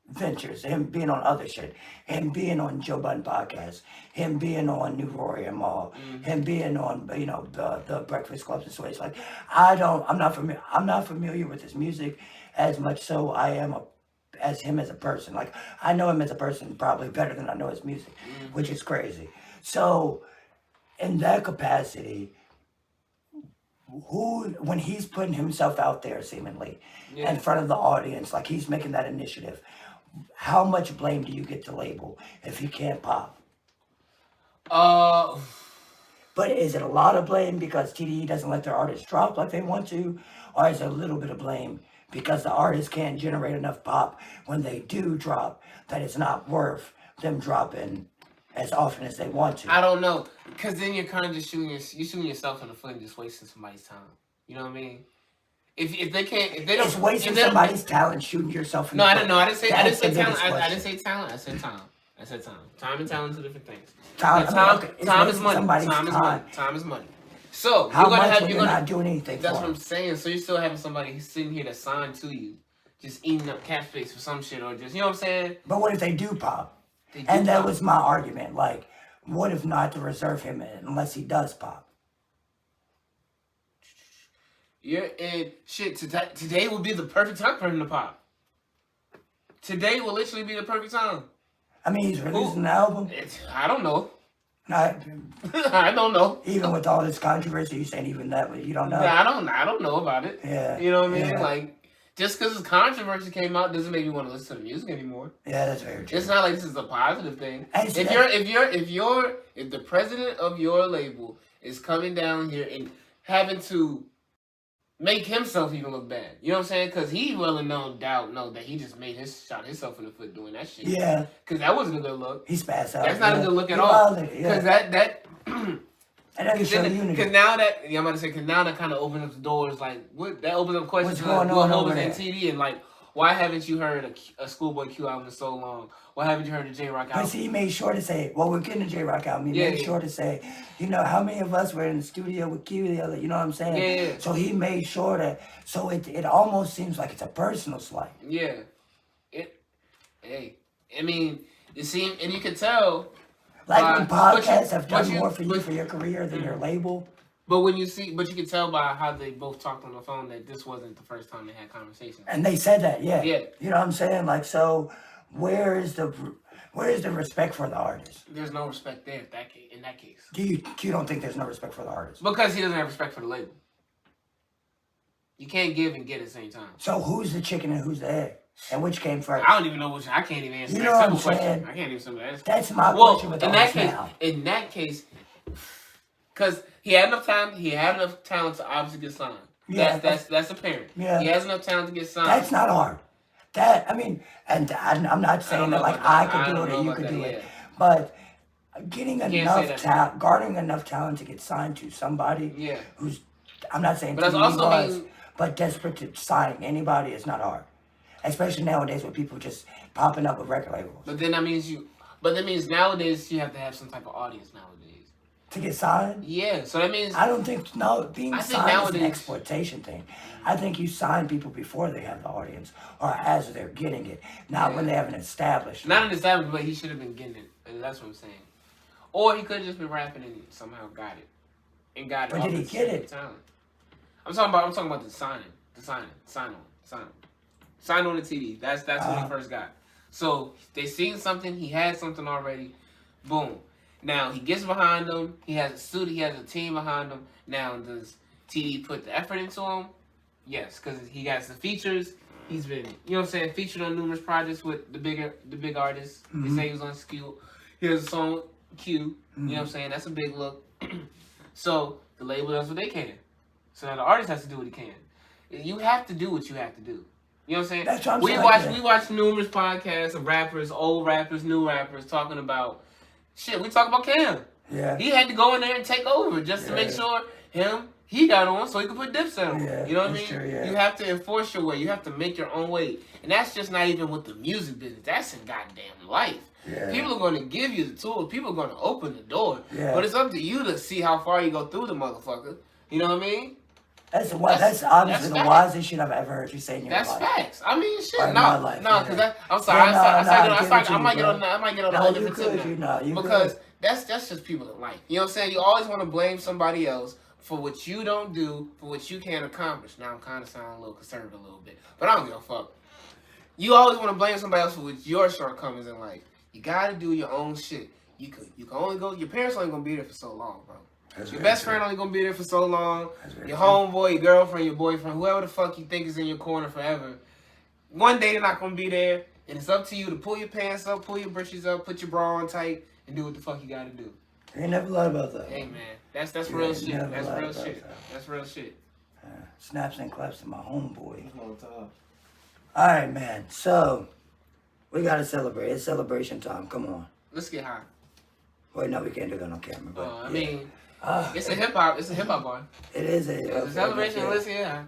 ventures, him being on other shit, him being on Joe Budden podcast, him being on New Rory and Mall, him being on the Breakfast Clubs and Switch. Like I'm not familiar with his music as much so I am as him as a person. Like I know him as a person probably better than I know his music, which is crazy. So in that capacity, when he's putting himself out there seemingly in front of the audience, like he's making that initiative, how much blame do you get to label if he can't pop? But is it a lot of blame because TDE doesn't let their artists drop like they want to? Or is it a little bit of blame because the artists can't generate enough pop when they do drop that it's not worth them dropping as often as they want to? I don't know, because then you're kind of just shooting yourself in the foot and just wasting somebody's time. You know what I mean? If they don't, it's wasting somebody's talent, shooting yourself in the foot. No, I didn't know. I didn't say talent. I didn't say talent. I said time. Time and talent are two different things. Time is money. Time is money. So how much when you're not doing anything? That's what I'm saying. So you're still having somebody who's sitting here that's signed to you, just eating up cat face for some shit or just, you know what I'm saying? But what if they do pop? That was my argument. Like, what if not to reserve him unless he does pop? Today will be the perfect time for him to pop. Today will literally be the perfect time. I mean, he's releasing an album. I don't know. Not, I don't know. even with all this controversy, you saying even that, you don't know? I don't know about it. Yeah. You know what I mean? Yeah. Like, just because this controversy came out doesn't make me want to listen to the music anymore. Yeah, that's very true. It's not like this is a positive thing. If the president of your label is coming down here and having to make himself even look bad, you know what I'm saying? Because he well and no doubt know that he just shot himself in the foot doing that shit. Yeah. Because that wasn't a good look. He's passed out. That's not a good look at all. Because that. And that can show unity. Because now that I'm about to say, because now that kind of opens up the doors. Like, what that opens up questions. What's going on over there? TD and like, why haven't you heard a Schoolboy Q album in so long? Why haven't you heard a J Rock album? Because he made sure to say, well, we're getting a J Rock album. He made sure to say, you know, how many of us were in the studio with Q the other, you know what I'm saying? Yeah. So he made sure that, so it almost seems like it's a personal slight. Yeah. I mean, you see, and you can tell. Like when podcasts have done more for you for your career than your label. But you can tell by how they both talked on the phone that this wasn't the first time they had conversations. And they said that, yeah. Yeah. You know what I'm saying? Like, so where is the respect for the artist? There's no respect there in that case. You don't think there's no respect for the artist? Because he doesn't have respect for the label. You can't give and get at the same time. So who's the chicken and who's the egg? And which came first? I don't even know which. I can't even answer you that know simple what I'm saying? question. I can't even simple answer. That's my question with in the that case, because he had enough time. He had enough talent to obviously get signed. Yeah, that's apparent. Yeah. He has enough talent to get signed. That's not hard. I'm not saying that like I could do it or you could do it, but getting enough talent, garnering enough talent to get signed to somebody who's, I'm not saying but desperate to sign anybody is not hard. Especially nowadays with people just popping up with record labels. But that means nowadays you have to have some type of audience nowadays. To get signed? Yeah, so that means... I don't think, being signed is an exploitation thing. I think you sign people before they have the audience or as they're getting it, not when they haven't established. Not an established, but he should have been getting it. And that's what I'm saying. Or he could have just been rapping and somehow got it. And got it. But did he get it? Talent. I'm talking about the signing. Sign on the TD. That's when he first got. So they seen something. He had something already. Boom. Now he gets behind them. He has a studio. He has a team behind him. Now does TD put the effort into him? Yes, because he got the features. He's been, you know what I'm saying, featured on numerous projects with the big artists. Mm-hmm. They say he was on Q. He has a song with Q. Mm-hmm. You know what I'm saying? That's a big look. So the label does what they can. So now the artist has to do what he can. You have to do what you have to do. You know what I'm saying? That's what I'm saying. We watch numerous podcasts of rappers, old rappers, new rappers, talking about shit. We talk about Cam. Yeah. He had to go in there and take over just to make sure he got on so he could put Dipset on. Yeah, you know what I mean? true, yeah. You have to enforce your way. You have to make your own way. And that's just not even with the music business. That's in goddamn life. Yeah. People are going to give you the tools. People are going to open the door. Yeah. But it's up to you to see how far you go through the motherfucker. You know what I mean? That's obviously the wisest shit I've ever heard you say in your life. That's facts. I mean, shit. Or no, because I'm sorry. I might get on a different tip now. Because that's just people in life. You know what I'm saying? You always want to blame somebody else for what you don't do, for what you can't accomplish. Now I'm kind of sounding a little conservative a little bit, but I don't give a fuck. You always want to blame somebody else for what your shortcomings in life. You gotta do your own shit. You can only go. Your parents only gonna be there for so long, bro. Your best friend only gonna be there for so long. Your homeboy, your girlfriend, your boyfriend, whoever the fuck you think is in your corner forever. One day they're not gonna be there, and it's up to you to pull your pants up, pull your britches up, put your bra on tight, and do what the fuck you gotta do. You never lied about that. Hey man, that's real shit. That's real shit. That's real shit. Snaps and claps to my homeboy. All right, man. So we gotta celebrate. It's celebration time. Come on. Let's get high. Wait, no, we can't do that on camera. But I mean. It's a hip hop bar. It is a celebration. Let's hear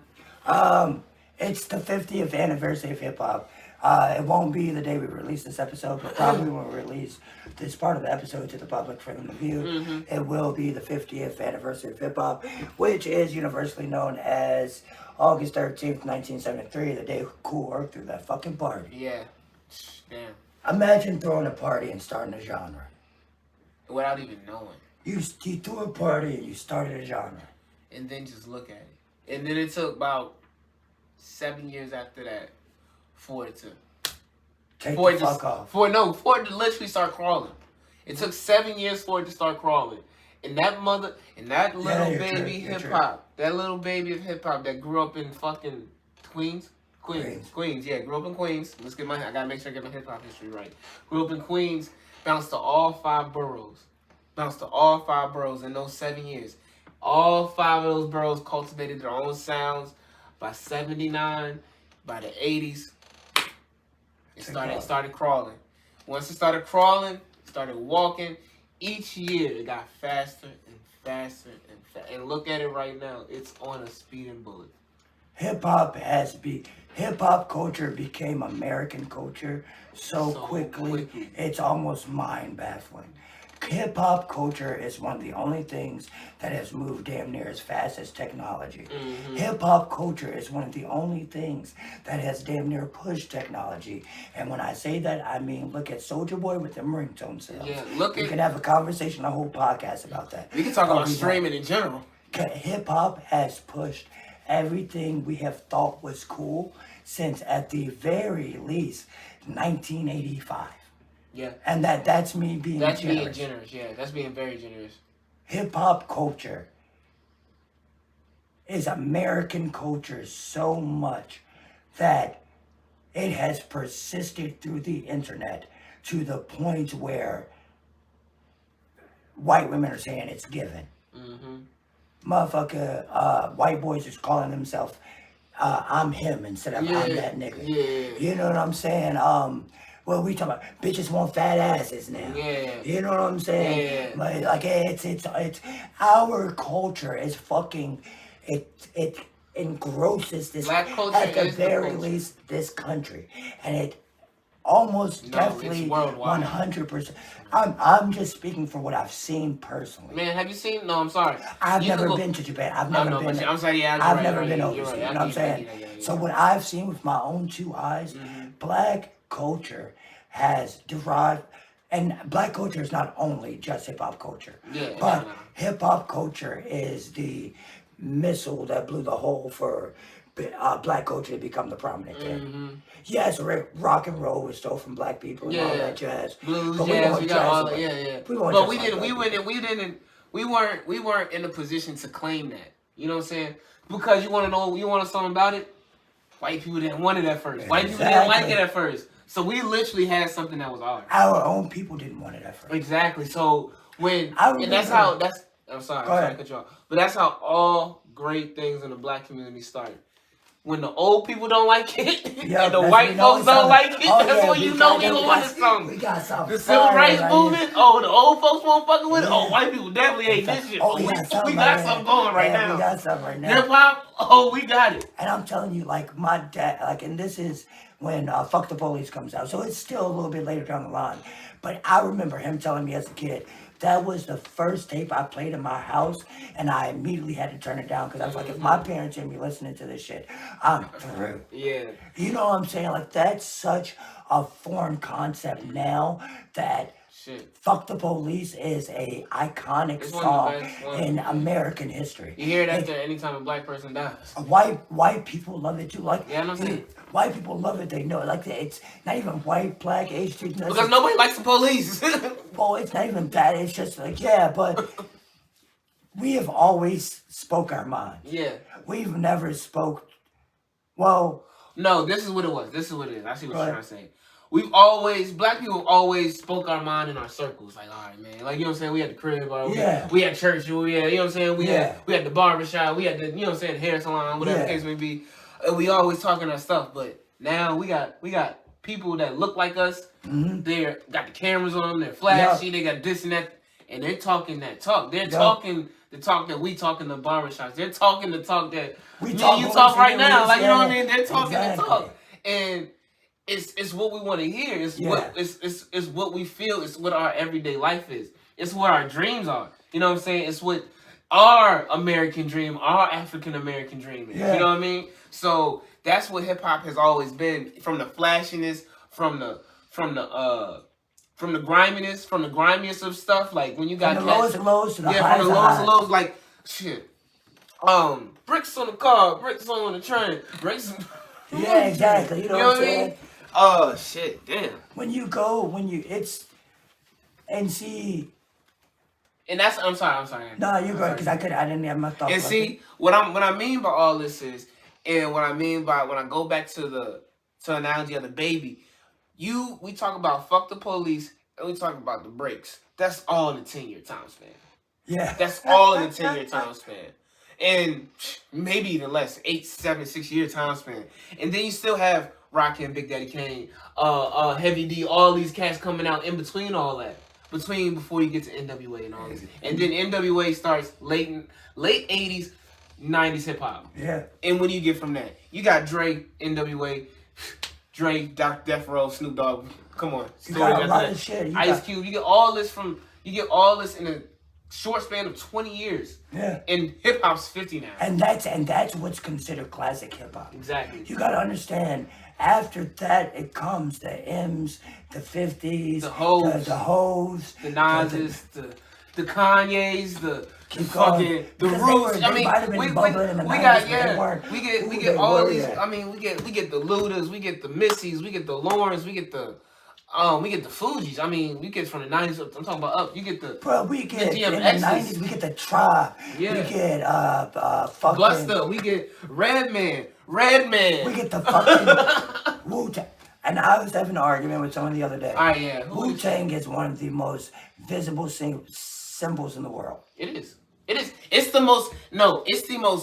it. It's the 50th anniversary of hip hop. It won't be the day we release this episode, but probably when we release this part of the episode to the public for them to view. Mm-hmm. It will be the 50th anniversary of hip hop, which is universally known as August 13th, 1973, the day Cool Herc threw that fucking party. Yeah. Damn. Imagine throwing a party and starting a genre. Without even knowing. You threw a party and you started a genre. And then just look at it. And then it took about 7 years after that for it to... Take the fuck off. For it to literally start crawling. It took 7 years for it to start crawling. And that little baby hip hop, that little baby of hip hop that grew up in fucking Queens, yeah, grew up in Queens. I gotta make sure I get my hip hop history right. Grew up in Queens, bounced to all 5 boroughs in those 7 years. All 5 of those boroughs cultivated their own sounds. By 79, by the 80s, it started crawling. Once it started crawling, started walking. Each year it got faster and faster and faster. And look at it right now. It's on a speeding bullet. Hip hop culture became American culture so quickly. It's almost mind baffling. Hip hop culture is one of the only things that has moved damn near as fast as technology. Hip hop culture is one of the only things that has damn near pushed technology. And when I say that, I mean look at Soulja Boy with them ringtone sales. Yeah, we can have a conversation, a whole podcast about that. We can talk about streaming in general. Hip hop has pushed everything we have thought was cool since at the very least 1985. Yeah. And that's me being generous. That's being generous, yeah. That's being very generous. Hip-hop culture is American culture so much that it has persisted through the internet to the point where white women are saying it's given. Motherfucker, white boys is calling themselves I'm him instead of I'm that nigga. Yeah. You know what I'm saying? Well, we talking about bitches want fat asses now. Yeah. You know what I'm saying? Yeah. Like it's our culture is fucking it engrosses this Black culture at the is very the least this country, and it almost definitely 100%. I'm just speaking for what I've seen personally. Man, have you seen? No, I'm sorry. I've never been to Japan. I've never been. I'm sorry. Yeah, I've never been overseas. You know what I'm saying? So what I've seen with my own 2 eyes, black culture has derived, and black culture is not only just hip hop culture, but hip hop culture is the missile that blew the hole for black culture to become the prominent thing. Yes, rock and roll was stole from black people and all that jazz. Blues, jazz, we got all that. But we weren't in a position to claim that. You know what I'm saying? Because you want to know something about it? White people didn't want it at first. White people didn't like it at first. So we literally had something that was ours. Our own people didn't want it at first. Exactly. So I'm sorry to cut you off. But that's how all great things in the black community started. When the old people don't like it, and the white folks don't like it, that's when you know we wanted something. We got something. The civil rights movement, the old folks won't fucking with it. Oh, white people definitely hate this shit. We got something going right now. We got something right now. Hip hop, we got it. And I'm telling you, like my dad, and this is when Fuck the Police comes out. So it's still a little bit later down the line. But I remember him telling me as a kid, that was the first tape I played in my house, and I immediately had to turn it down because I was like, if my parents hear me listening to this shit, I'm through. Yeah. You know what I'm saying? Like, that's such a foreign concept now that Fuck the Police is a iconic song in American history. You hear that anytime a black person dies. White people love it too. Like, yeah, I know what I'm saying. White people love it. They know it. Like, it's not even white, black, Asian. Because nobody likes the police. Well, it's not even that. It's just like, but we have always spoke our minds. Yeah. We've never spoke, well. No, this is what it was. This is what it is. I see what you're trying to say. Black people always spoke our mind in our circles. Like, all right, man. Like, you know what I'm saying? We had the crib, or we had church, you know what I'm saying? We had the barbershop, we had the, you know what I'm saying, hair salon, whatever the case may be. We always talking our stuff, but now we got people that look like us. They got the cameras on them, they're flashy, they got this and that, and they're talking that talk. They're talking the talk that we talk in the barbershops. They're talking the talk that you talk right now. Like, you know what I mean? They're talking the talk. And it's what we want to hear. It's what we feel. It's what our everyday life is. It's what our dreams are. You know what I'm saying? It's what our American dream, our African American dream is. You know what I mean? So that's what hip hop has always been. From the flashiness, from the griminess, from the grimiest of stuff. Like when you got from the lowest of lows to the highest from the lowest of lows. Like shit. Bricks on the car, bricks on the train, bricks. Yeah, exactly. You know what I'm saying? Oh shit, damn. It's And see. And that's I'm sorry. No, you're good because I didn't have my thoughts. And see what I mean by all this is, and what I mean by when I go back to the analogy of the baby, we talk about fuck the police and we talk about the brakes. That's all in the 10-year time span. Yeah. That's all in the 10-year time span. And maybe even less, 8, 7, 6-year time span. And then you still have Rakim, Big Daddy Kane, Heavy D, all these cats coming out in between all that. Before you get to NWA and all this. And then NWA starts late 80s, 90s hip hop. Yeah. And when you get from that, you got Dre, NWA, Dre, Death Row, Snoop Dogg. Come on. You got a lot of shit. Ice Cube. You get all this in a short span of 20 years. Yeah. And hip hop's 50 now. And that's what's considered classic hip hop. Exactly. You gotta understand. After that, it comes the M's, the 50s, the Hoes, the Nas's, the Kanye's, the fucking the because Roots. we get all these. I mean, we get the Ludas, we get the Missies, we get the Laurens, we get the Fugees. I mean, we get from the 90s. I'm talking about up. You get the we get the in the 90s. We get the Tribe. Yeah. We get fucking Busta. We get Redman. We get the fucking Wu-Tang. And I was having an argument with someone the other day. Ah, yeah. Wu-Tang is one of the most visible symbols in the world. It is. It's the most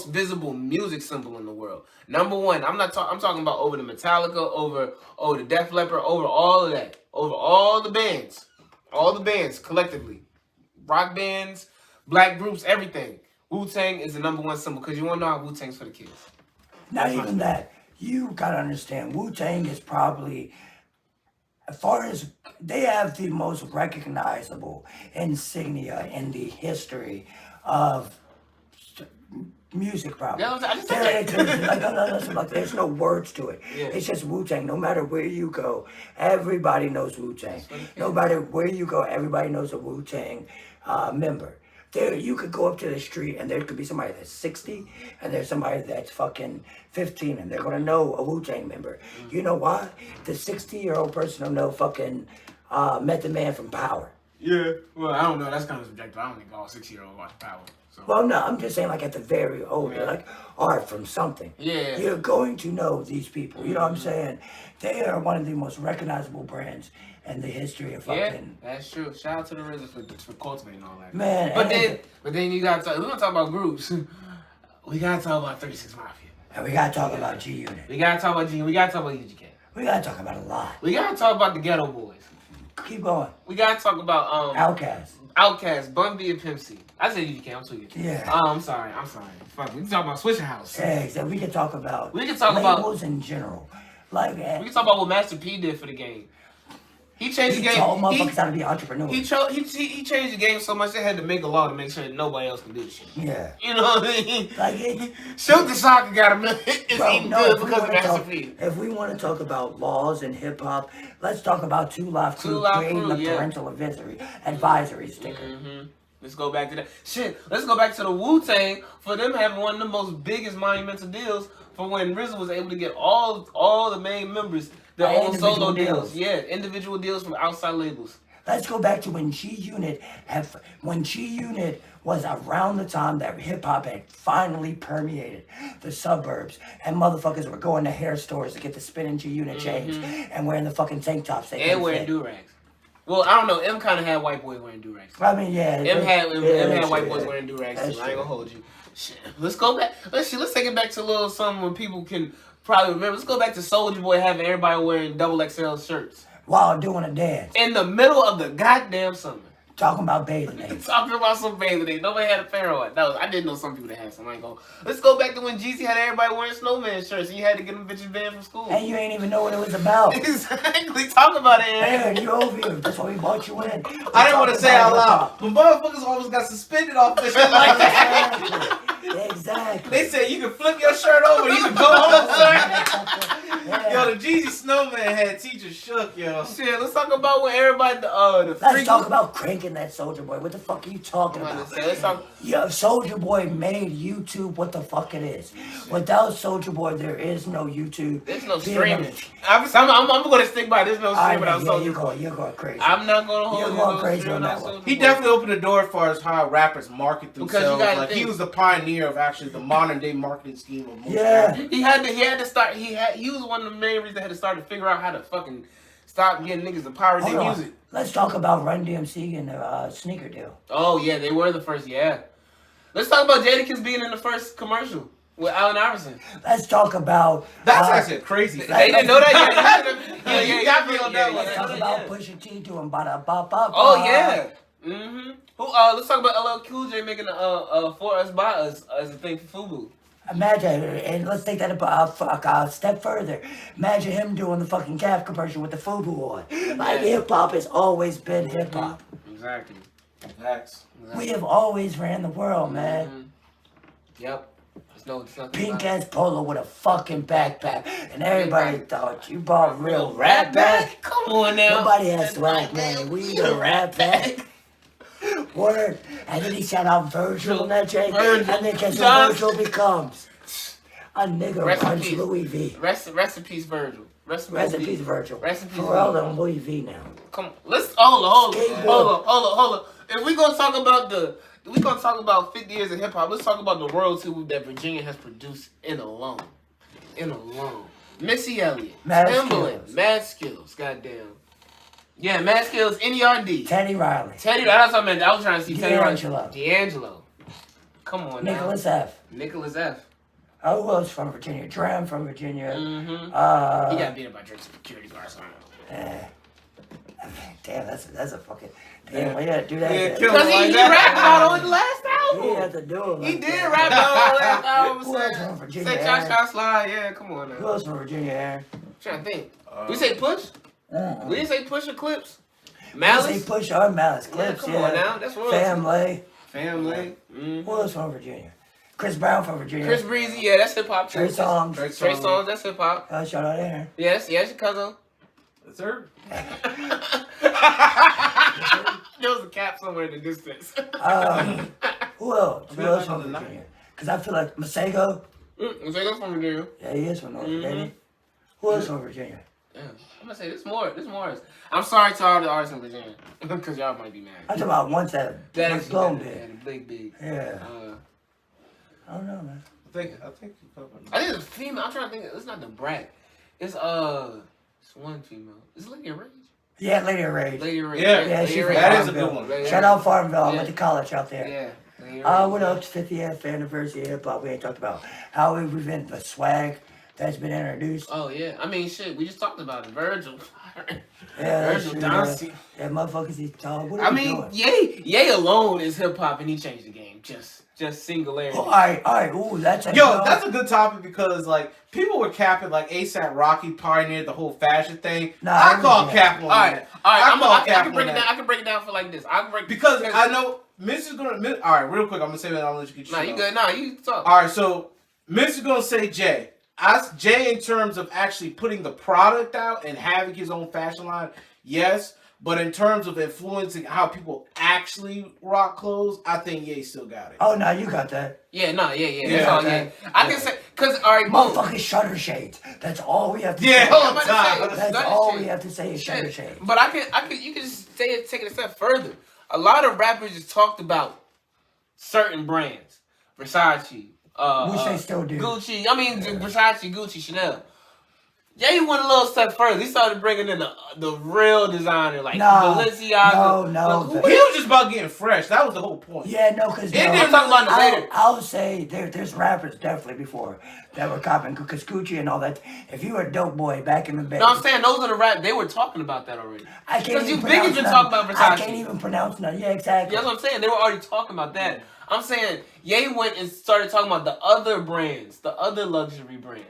visible music symbol in the world. Number one. I'm talking about over the Metallica, over the Def Leppard, over all of that, over all the bands collectively, rock bands, black groups, everything. Wu-Tang is the number one symbol because you want to know how Wu-Tang's for the kids. Not even that. You gotta understand, Wu-Tang is probably, as far as they have the most recognizable insignia in the history of music, probably. There's no words to it. Yeah. It's just Wu-Tang. No matter where you go, everybody knows Wu-Tang. No matter where you go, everybody knows a Wu-Tang member. You could go up to the street and there could be somebody that's 60 and there's somebody that's fucking 15 and they're gonna know a Wu-Tang member. You know why? The 60-year-old person will know fucking Method Man from Power. Yeah. Well, I don't know. That's kind of subjective. I don't think all 60-year-olds watch Power. So. Well, no, I'm just saying like at the very older, like art from something. Yeah. You're going to know these people. You know what I'm saying? They are one of the most recognizable brands in the history of fucking. Yeah, that's true. Shout out to the RZA for cultivating all that. Man. But then you gotta talk. We're gonna talk about groups. We gotta talk about 36 Mafia. And we gotta talk about G-Unit. We gotta talk about G. We gotta talk about UGK. We gotta talk about a lot. We gotta talk about the Ghetto Boys. Keep going. We gotta talk about Outkast, Bun B and Pimp C. I said UGK. I'm tweaking. Yeah. I'm sorry. Fuck. We can talk about Swisher House. Yeah, we can talk about. Labels in general. Like we can talk about what Master P did for the game. He changed the game. He told motherfuckers how to be entrepreneurs. He changed the game so much they had to make a law to make sure that nobody else can do the shit. Yeah. You know what I mean? Like Shoot the Soccer got a million. It's even good because of Master P. If we want to talk about laws and hip hop, let's talk about Two Live Crew creating the parental advisory sticker. Mm-hmm. Let's go back to that. Shit, let's go back to the Wu-Tang for them having one of the most biggest monumental deals for when RZA was able to get all the main members their own solo deals. Yeah, individual deals from outside labels. Let's go back to when G-Unit was around the time that hip-hop had finally permeated the suburbs and motherfuckers were going to hair stores to get the spinning G-Unit chains and wearing the fucking tank tops. And wearing do-rags. Well, I don't know. M kind of had white boys wearing do-rags. I mean, yeah. M had white boys wearing do-rags too. I ain't gonna hold you. Shit. Let's go back. Let's take it back to a little something when people can probably remember. Let's go back to Soulja Boy having everybody wearing XXL shirts. While doing a dance. In the middle of the goddamn summer. Talking about bathing apes. Talking about some bathing apes. Nobody had a pair on. I didn't know some people that had some. I ain't going. Let's go back to when Jeezy had everybody wearing snowman shirts and you had to get them bitches banned from school. And you ain't even know what it was about. Exactly. Talk about it, Aaron. You over here. That's why we brought you in. I didn't want to say it out loud. But motherfuckers almost got suspended off this shit like that. Exactly. They said you can flip your shirt over, you can go home, sir. Yo, the Jeezy Snowman had teachers shook, yo. Shit, let's talk about when everybody Let's talk about cranking that Soulja Boy. What the fuck are you talking about? Let's talk. Yeah, Soulja Boy made YouTube what the fuck it is. Without Soulja Boy, there is no YouTube. There's no streaming. I'm going to stick by. There's no streaming without Soulja Boy. You're going crazy. I'm not going to hold You're going crazy on that one. He definitely opened the door as far as how rappers market themselves. Like think, he was the pioneer of actually the modern day marketing scheme of most rappers. He had to start. He was one of the main reasons that had to start to figure out how to fucking stop getting niggas to pirate their music. Let's talk about Run DMC and the sneaker deal. Oh yeah, they were the first. Yeah. Let's talk about Jadakiss being in the first commercial with Allen Iverson. Let's talk about that's actually a crazy. They didn't know that yet. Yeah, you got me on that one. Let's talk about Pusha T doing bada ba ba. Oh yeah. Mm-hmm. Let's talk about LL Cool J making a For Us By Us as a thing for FUBU. Imagine, and let's take that a step further. Imagine him doing the fucking calf commercial with the FUBU on. Like hip hop has always been hip hop. Exactly. Facts. We have always ran the world, man. Mm-hmm. Yep. It's pink ass polo with a fucking backpack, and everybody thought you bought real rap back. Come on now. Nobody has swag, man. We the rap back. Word. And then he shout out Virgil and that Jake. And then guess what Virgil becomes? A nigga runs Louis V. Rest in peace, Virgil. Rest in peace, Virgil. Rest in peace, Pharrell on Louis V now. Come on. Let's hold on. If we gonna talk about 50 years of hip hop, let's talk about the royalty that Virginia has produced in alone. Missy Elliott, Timbaland, Mad Skills, goddamn. Yeah, Mad Skills, NERD. Teddy Riley. That's what I meant. I was trying to see Teddy Riley. D'Angelo. Come on now. Nicholas F. Oh, who else from Virginia? Dram from Virginia. Mm-hmm. He got beat up by security guards. Damn, that's a fucking... Damn, we had to do that. Yeah, because he rapped about on the last album. He had to do it. He did rap about on the last album. Who else from Virginia? Say CXLI. Yeah, come on now. Who else from Virginia, Aaron? I'm trying to think. We say Push? We didn't say Push or Clips? Malice? We say Push or Malice. Clips, come on now. That's royalty. Family. Mm-hmm. Who else from Virginia? Chris Brown from Virginia. Chris Breezy, yeah, that's hip hop. Trey Songz, that's hip hop. Shout out Aaron. Yes, your cousin. Yes, sir. There was a cap somewhere in the distance. Who else? Who else from Virginia? Because I feel like Masego. Masego's from Virginia. Yeah, he is from North Virginia. Who else from Virginia? Yeah. I'm gonna say this more. I'm sorry to all the artists in Virginia because y'all might be mad. I'm talking about ones that blown big. Big. Yeah. I don't know, man. I think it's a female. I'm trying to think. It's not the Brat. It's one female. Is it Lady Rage? Yeah, Lady Rage. Yeah, that is a good one. Shout out Farmville. I went to college out there. Yeah. What else? 50th anniversary of hip hop. We ain't talked about how we've been the swag that's been introduced. Oh yeah. I mean, shit. We just talked about it. Virgil. Virgil Donnelly. Yeah, motherfuckers. What are we doing? Ye alone is hip hop, and he changed the game. Just singularity. Oh, all right. Ooh, that's a that's a good topic because like people were capping like ASAP Rocky pioneered the whole fashion thing. Nah, I call cap on that. All right. I can break it down for like this. Because I know Miss is gonna. All right, real quick. I'm gonna say that. I'm gonna let you get. Nah, you good? Nah, you talk. All right, so Miss is gonna say Jay. Jay in terms of actually putting the product out and having his own fashion line, yes. But in terms of influencing how people actually rock clothes, I think Ye still got it. Oh, no, you got that. Yeah. That's all Ye. I can say, because, all right, motherfucking shutter shades. That's all we have to say. That's all we have to say is shutter shades. But you can just say it, take it a step further. A lot of rappers just talked about certain brands. Versace. Which they still do. Gucci. Versace, Gucci, Chanel. Yeah, he went a little step further. He started bringing in the real designer, like Balenciaga. No. He was just about getting fresh. That was the whole point. Yeah, no, because I'm talking about the later. I'll say there's rappers definitely before that were copying, because Gucci and all that. If you were a dope boy back in the day. No, I'm saying those are the rap. They were talking about that already. I can't even Because you been talking about Versace. I can't even pronounce none. Yeah, exactly. Yeah, that's what I'm saying. They were already talking about that. I'm saying Ye went and started talking about the other brands, the other luxury brands.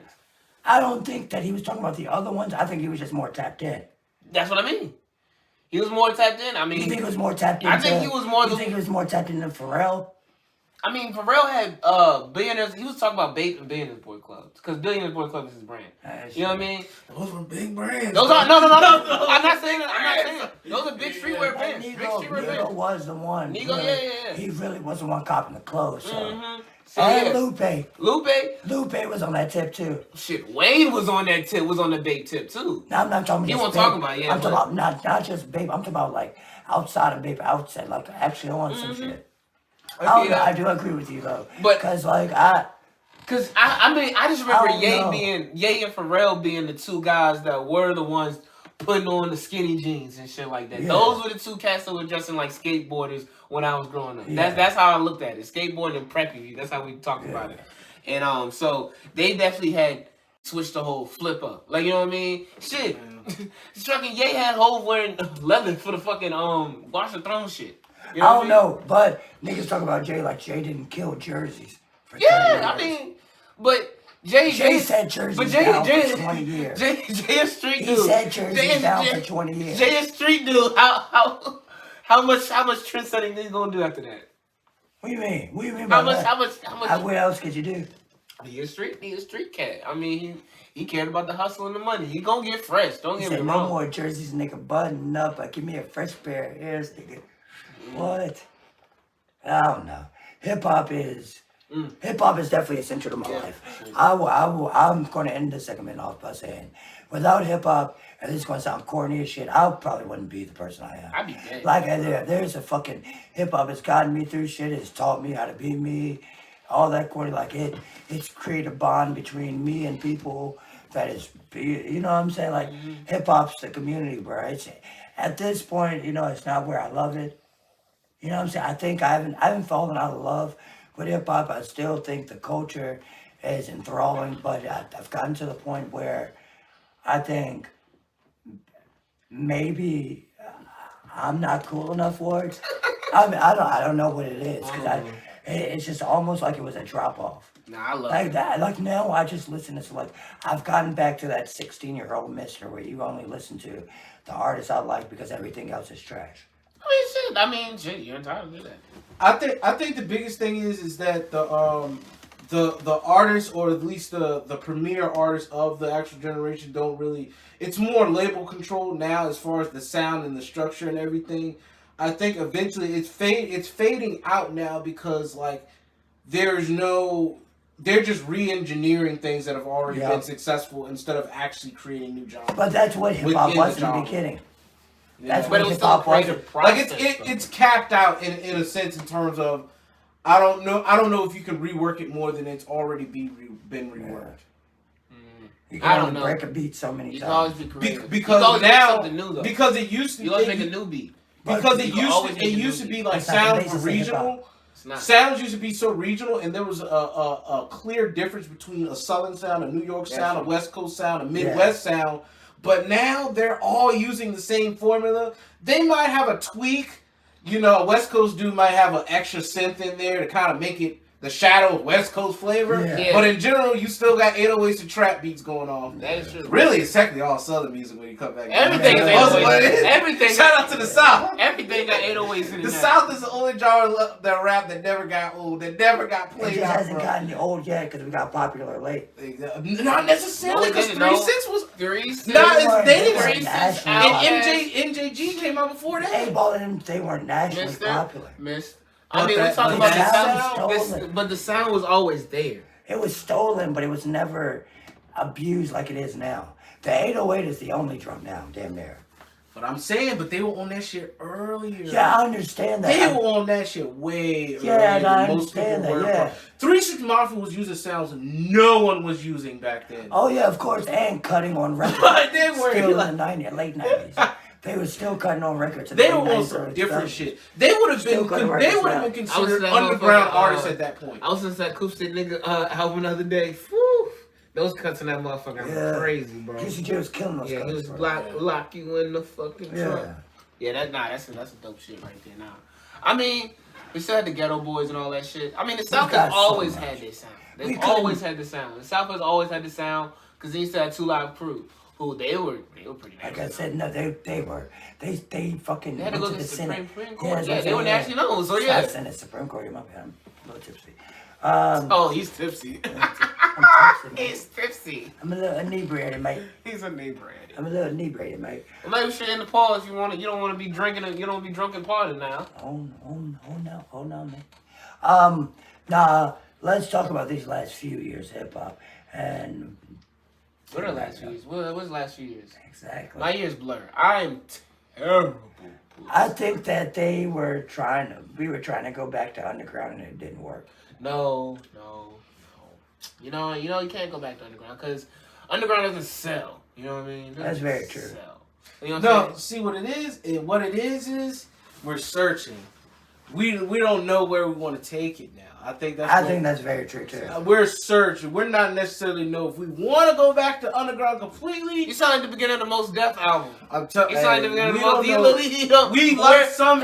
I don't think that he was talking about the other ones. I think he was just more tapped in. That's what I mean. He was more tapped in. I mean, you think he was more tapped in? I think he was more. You think he was more tapped in than Pharrell? I mean, Pharrell had billionaires. He was talking about Bape and Billionaires Boy Club because Billionaires Boy Club is his brand. You know what I mean? Those were big brands. Those are no. I'm not saying that. I'm not saying that. Those are big streetwear brands. Big streetwear brands. Nigo was the one. Nigo, yeah. He really was the one copping the clothes. So. Mm-hmm. So, and yeah. Lupe was on that tip too. Shit, Wayne was on that tip. Was on the Bape tip too. Now I'm not talking about. He wasn't talking about. Yeah, I'm talking about not just Bape. I'm talking about like outside of Bape, outside like actually on some shit. I do agree with you though, but because like I just remember Ye and Pharrell being the two guys that were the ones putting on the skinny jeans and shit like that. Yeah. Those were the two cats that were dressing like skateboarders when I was growing up. Yeah. That's how I looked at it. Skateboarding and preppy. That's how we talked about it. And so they definitely had switched the whole flip up. Like, you know what I mean? Shit. Fucking Ye had Hov wearing leather for the fucking Watch the Throne shit. You know I don't know, but niggas talk about Jay like Jay didn't kill jerseys. For 30 years. I mean, but Jay said jerseys down for 20 years. Jay a street dude. He said jerseys down for 20 years. Jay a street dude. How much trend setting is he gonna do after that? What do you mean? What do you mean by that? How much? What else could you do? He a street cat. I mean, he cared about the hustle and the money. He gonna get fresh. Don't get me wrong. No more jerseys, nigga. Button up. Like, give me a fresh pair of ears, nigga. What? I don't know. Hip hop is definitely essential to my life. I'm going to end this segment off by saying, without hip hop, and this is going to sound corny as shit, I probably wouldn't be the person I am. I'd be dead. Like there's a fucking hip hop has gotten me through shit. It's taught me how to be me. All that corny, like it's created a bond between me and people that is, you know what I'm saying? Like hip hop's the community, bro. It's at this point, you know, it's not where I love it. You know what I'm saying? I think I haven't fallen out of love with hip hop. I still think the culture is enthralling, but I've gotten to the point where I think maybe I'm not cool enough for it. I mean, I don't know what it is because it's just almost like it was a drop off. Nah, I love like that. Like now, I just listen to like I've gotten back to that 16-year-old mister where you only listen to the artists I like because everything else is trash. You're entitled to do that. I think the biggest thing is that the artists, or at least the premier artists of the actual generation, don't really. It's more label controlled now as far as the sound and the structure and everything. I think eventually it's fading out now because like they're just re-engineering things that have already been successful instead of actually creating new genres. But that's what hip hop was in the beginning. That's what hip hop was. Like it's capped out in a sense in terms of I don't know if you can rework it more than it's already been reworked. You can only break a beat so many times. Always be creative. Because now, new, though. because it used to, you always make a new beat. Because it used to be like sounds were regional. Sounds used to be so regional, and there was a clear difference between a Southern sound, a New York sound, a West Coast sound, a Midwest sound. But now they're all using the same formula. They might have a tweak. You know, a West Coast dude might have an extra synth in there to kind of make it the shadow of West Coast flavor. Yeah. But in general, you still got 808s and trap beats going on. That is true. Really, it's technically all Southern music when you come back. Everything is 808s. Everything. Shout out to the South. Everything got 808s in it. The South is the only genre that rap that never got old, that never got played out. It out, hasn't gotten old yet because we got popular late. Not necessarily, because 3 6 was 3 6. Not as dated. 3 6 and MJG came out before that. A-Ball and them, they weren't nationally popular. I mean, we're talking about the sound, but the sound was always there. It was stolen, but it was never abused like it is now. The 808 is the only drum now, damn near. But I'm saying, but they were on that shit earlier. Yeah, I understand that. They were on that shit way earlier. Yeah, and I understand that, yeah. 3 6 Mafia was using sounds no one was using back then. Oh, yeah, of course, and cutting on records. But they were still in the late 90s. They were still cutting on records. They were on some different shit. They would have been considered underground artists at that point. I was listening to that Acoustic Nigga album the other day. Whew. Those cuts in that motherfucker are crazy, bro. Juicy J was killing those cuts. Yeah, he was lock you in the fucking trunk. Yeah, that's a dope shit right there now. I mean, we still had the Ghetto Boys and all that shit. I mean, the South has always had this sound. They've always had the sound. The South has always had the sound because they used to have 2 Live Crew. Who they were pretty nice. Like I said, no, they fucking they had to go to the Senate. Supreme Court. Yeah, they were national known. So yeah, Senate Supreme Court. My bad. tipsy. Oh, he's tipsy. I'm tipsy, man. He's tipsy. I'm a little inebriated, mate. He's inebriated. I'm a little inebriated, mate. Well, maybe we should end the pause. You don't want to be drinking. You don't want to be drunken party now. Oh no, man. Now let's talk about these last few years hip hop and. What are the last few years? What's the last few years? Exactly. My years blur. I am terrible. I think that we were trying to go back to underground and it didn't work. No. You know, you can't go back to underground because underground doesn't sell. You know what I mean? That's very true. Sell. You know what I'm saying? See what it is? What it is we're searching. We don't know where we want to take it now. I think that's very true too. We're searching. We're not necessarily know if we want to go back to underground completely. You sound like the beginning of the Most Def album. I'm telling you, you sound like the beginning of the Most. We learned some.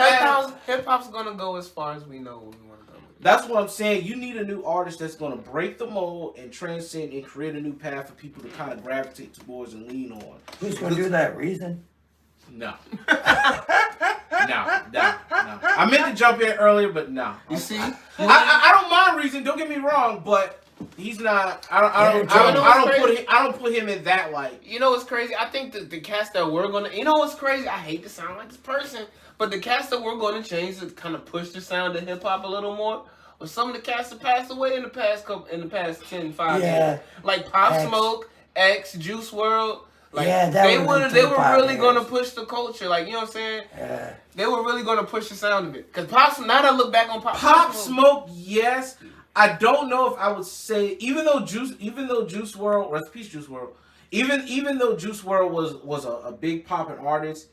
Hip hop's gonna go as far as we know we want to go. That's what I'm saying. You need a new artist that's gonna break the mold and transcend and create a new path for people to kind of gravitate towards and lean on. Who's gonna do that? Reason? No. No. I meant to jump in earlier, but no. You see? I don't mind Reason. Don't get me wrong, but he's not. I don't put him in that light. You know what's crazy? I think the cast that we're gonna. You know what's crazy? I hate to sound like this person, but the cast that we're gonna change to kind of push the sound of hip hop a little more. But some of the cast that passed away in the past 5 years, like Pop Smoke, X, Juice WRLD. Like they were really gonna push the culture, like you know what I'm saying? Yeah. They were really gonna push the sound of it. Cause now that I look back on Pop Smoke, yes. I don't know if I would say even though Juice WRLD, rest in peace Juice WRLD, even though Juice WRLD was a big poppin' artist,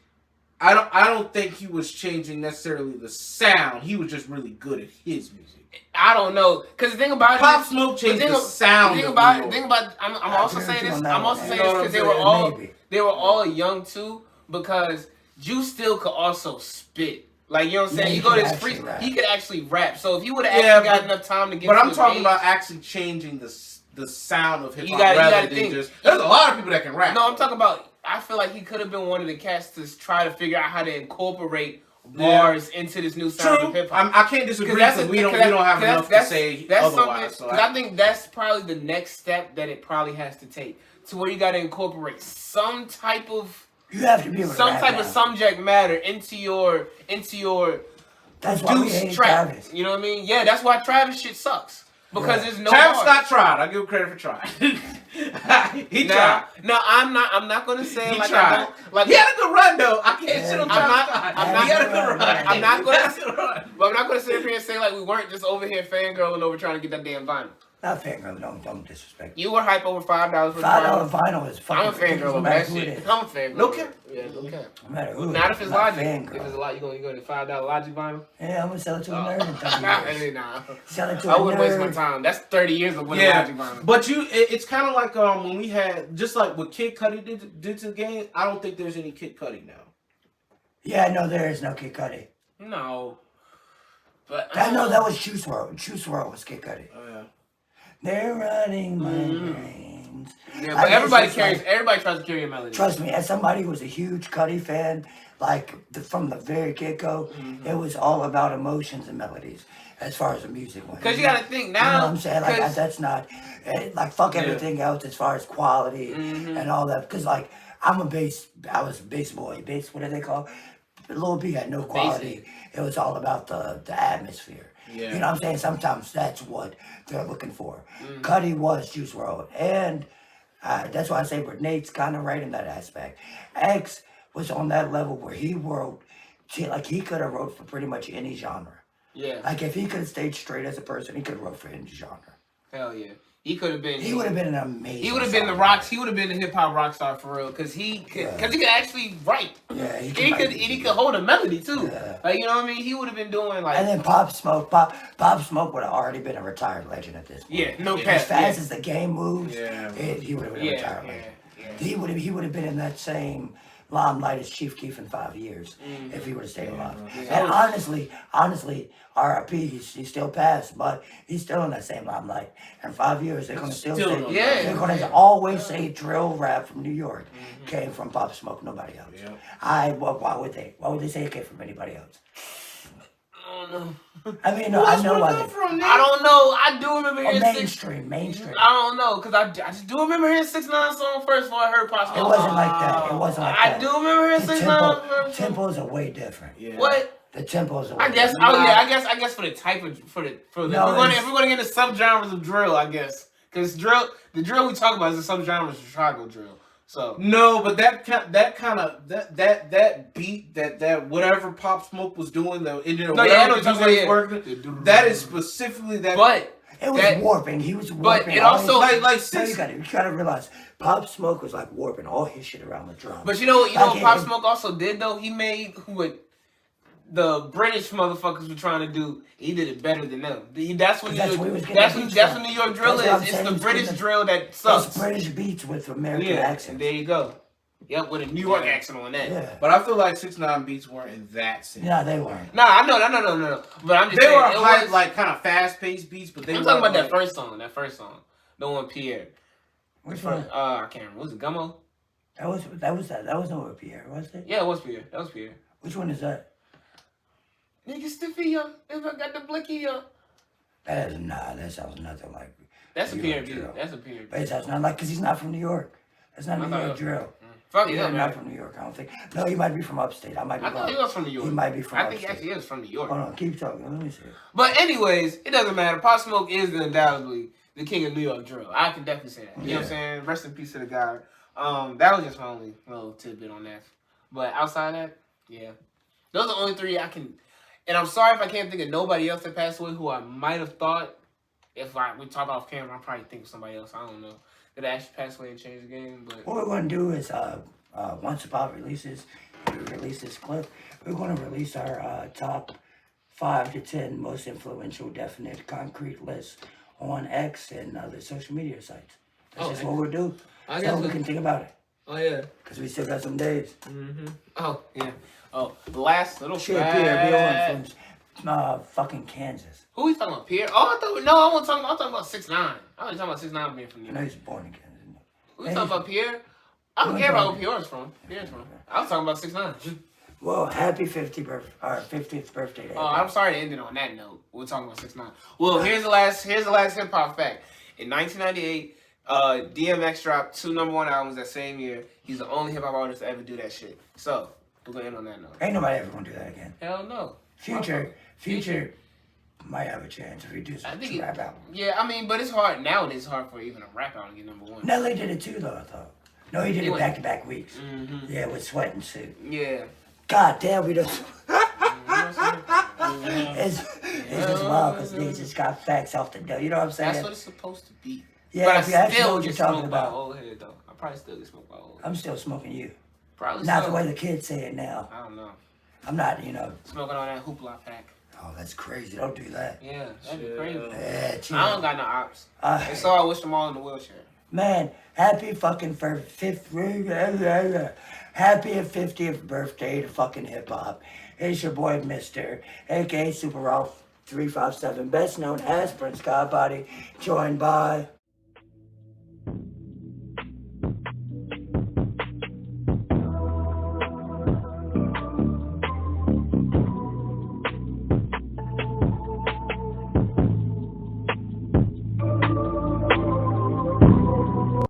I don't think he was changing necessarily the sound. He was just really good at his music. I don't know, cause the thing about Pop Smoke changed the sound. The thing about I'm also saying this because they were all young too. Because Juice still could also spit. Like you know what I'm saying? Yeah, you go to his free, he could actually rap. So if he would have actually got enough time to get. But I'm talking about actually changing the sound of hip hop rather than just. There's a lot of people that can rap. No, I'm talking about. I feel like he could have been one of the cats to try to figure out how to incorporate bars into this new sound of hip hop. I can't disagree because we don't have enough to say otherwise. Because I think that's probably the next step that it probably has to take to where you got to incorporate some type of. You have to be able to some type of subject matter into your. That's why we hate Travis. You know what I mean? Yeah, that's why Travis shit sucks. Because there's no Travis Scott tried. I give him credit for trying. He tried. No, I'm not gonna say he like tried. I don't like. He had a good run though. I can't shit on Travis Scott. He had a good run. I'm not gonna sit here and say like we weren't just over here fangirling over trying to get that damn vinyl. Not fangirl, don't disrespect. You were hype over $5 for $5 vinyl is fucking. I'm a fangirl over that shit. I'm a fangirl. No cap. Yeah, no cap. No matter who. Not if it's Logic. Fangirl. If it's a lot, you gonna get $5 Logic vinyl? Yeah, I'm gonna sell it to a nerd in 30 years. Nah. Sell it to I a wouldn't nerd. waste my time. That's 30 years of winning Logic vinyl. But it's kind of like when we had just like what Kid Cudi did to the game. I don't think there's any Kid Cudi now. Yeah, no, there is no Kid Cudi. No. But I know that was Juice WRLD. Juice WRLD was Kid Cudi. Oh yeah. They're running my brains. Yeah, but everybody tries to carry a melody. Trust me, as somebody who was a huge Cudi fan, like from the very get-go, it was all about emotions and melodies as far as the music went. Because you got to think now. You know what I'm saying? Like, that's not, like, fuck everything else as far as quality and all that. Because, like, I was a bass boy. What do they call it? Lil B had no quality. Basic. It was all about the atmosphere. Yeah. You know what I'm saying? Sometimes that's what they're looking for. Cudi was Juice WRLD. And that's why I say Nate's kind of right in that aspect. X was on that level where he wrote, like he could have wrote for pretty much any genre. Yeah. Like if he could have stayed straight as a person, he could have wrote for any genre. Hell yeah. He could have been. He would have been an amazing. He would have been the rock. He would have been the hip hop rock star for real. Cause he could actually write. Yeah, he could hold a melody too. Yeah. Like you know what I mean. He would have been doing like. And then Pop Smoke would have already been a retired legend at this point. Yeah, no cap. As fast as the game moves, he would have been a Yeah, retired legend. He would have been in that same limelight as Chief Keef in 5 years if he would have stayed alive. And honestly, R.I.P. He's still passed, but he's still in that same limelight. In 5 years, they're gonna still say, they're gonna always say drill rap from New York came from Pop Smoke, nobody else. Why would they? Why would they say it came from anybody else? I don't know. I mean, no, I know why. I don't know. I do remember hearing mainstream. I don't know, because I just do remember hearing 6ix9ine song first before I heard Pop Smoke. It wasn't like that. It wasn't like that. I do remember hearing 6ix9ine first. Tempos are way different. Yeah. What? The tempos are way I guess. different. Oh yeah. I guess for the type of if we're gonna get into subgenres of drill, I guess, because the drill we talk about is the subgenres of Chicago drill. So no, but that beat that whatever Pop Smoke was doing, that that is specifically that. But it was warping. He was warping. But it also you gotta realize Pop Smoke was like warping all his shit around the drum. But you know what Pop Smoke also did though? He made what the British motherfuckers were trying to do. He did it better than them. That's what New York drill is. It's the British drill that sucks. It's British beats with American accents. There you go. Yep, with a New York accent on that. Yeah. But I feel like 6ix9ine beats weren't in that sense. No, they weren't. No. But I'm just they saying, were hype, like kind of fast paced beats, but they. I'm talking about that first song. The one Pierre. Which one? I can't remember. Was it Gummo? That was not with Pierre, was it? Yeah, it was Pierre. That was Pierre. Which one is that? Nigga stiffy if I got the blicky That sounds nothing like. That's a Pierre beat. That's a Pierre beat. But it sounds not like, because he's not from New York. That's not New York drill. Fuck He's yeah, not from New York, I don't think. No, he might be from upstate. I thought he was from New York. He might be from upstate. I think he actually is from New York. Hold on, keep talking. Let me see. But anyways, it doesn't matter. Pop Smoke is undoubtedly the king of New York drill. I can definitely say that. You know what I'm saying? Rest in peace to the guy. That was just my only little tidbit on that. But outside that, yeah. Those are the only three I can... And I'm sorry if I can't think of nobody else that passed away who I might have thought, if we talk off camera, I'll probably think of somebody else. I don't know. That actually passed away and changed the game. But what we're going to do is, once Pop releases this clip, we're going to release our top 5 to 10 most influential, definite, concrete lists on X and other social media sites. That's just what we'll do. So we can think about it. Oh, yeah. Because we still got some days. Mm-hmm. Oh, yeah. Oh, the last little shit, Pierre from fucking Kansas. Who we talking about, Pierre? Oh, I wasn't talking about 6ix9ine. I was talking about 6ixNine being from New York. I know he's born in Kansas. We talking about Pierre? I don't care about who Pierre's from. I was talking about 6ixNine. Well, happy 50th birthday. Oh, I'm sorry to end it on that note. We're talking about 6ixNine. Well, here's the last hip hop fact. In 1998, DMX dropped 2 #1 albums that same year. He's the only hip hop artist to ever do that shit. So we're gonna end on that note. Ain't nobody ever gonna do that again. Hell no. Future might have a chance if he does a rap album. Yeah, I mean, but it's hard nowadays. It's hard for even a rap album to get #1. Nelly did it too, though. I thought. No, he did it back-to-back weeks. Mm-hmm. Yeah, with Sweat and Suit. Yeah. God damn, we don't. It's just wild because they just got facts off the dough. You know what I'm saying? That's what it's supposed to be. Yeah, but I still know what you're talking about. Old head though. I probably still get smoked by old head. I'm still smoking you. Probably not the way the kids say it now. I don't know. I'm not, smoking on that hoopla pack. Oh, that's crazy. Don't do that. Yeah, that'd be crazy. Yeah, chill. I don't got no ops. And so I wish them all in the wheelchair. Man, happy fucking happy 50th birthday to fucking hip hop. It's your boy Mr. aka Super Ralph 357, best known as Prince Godbody, joined by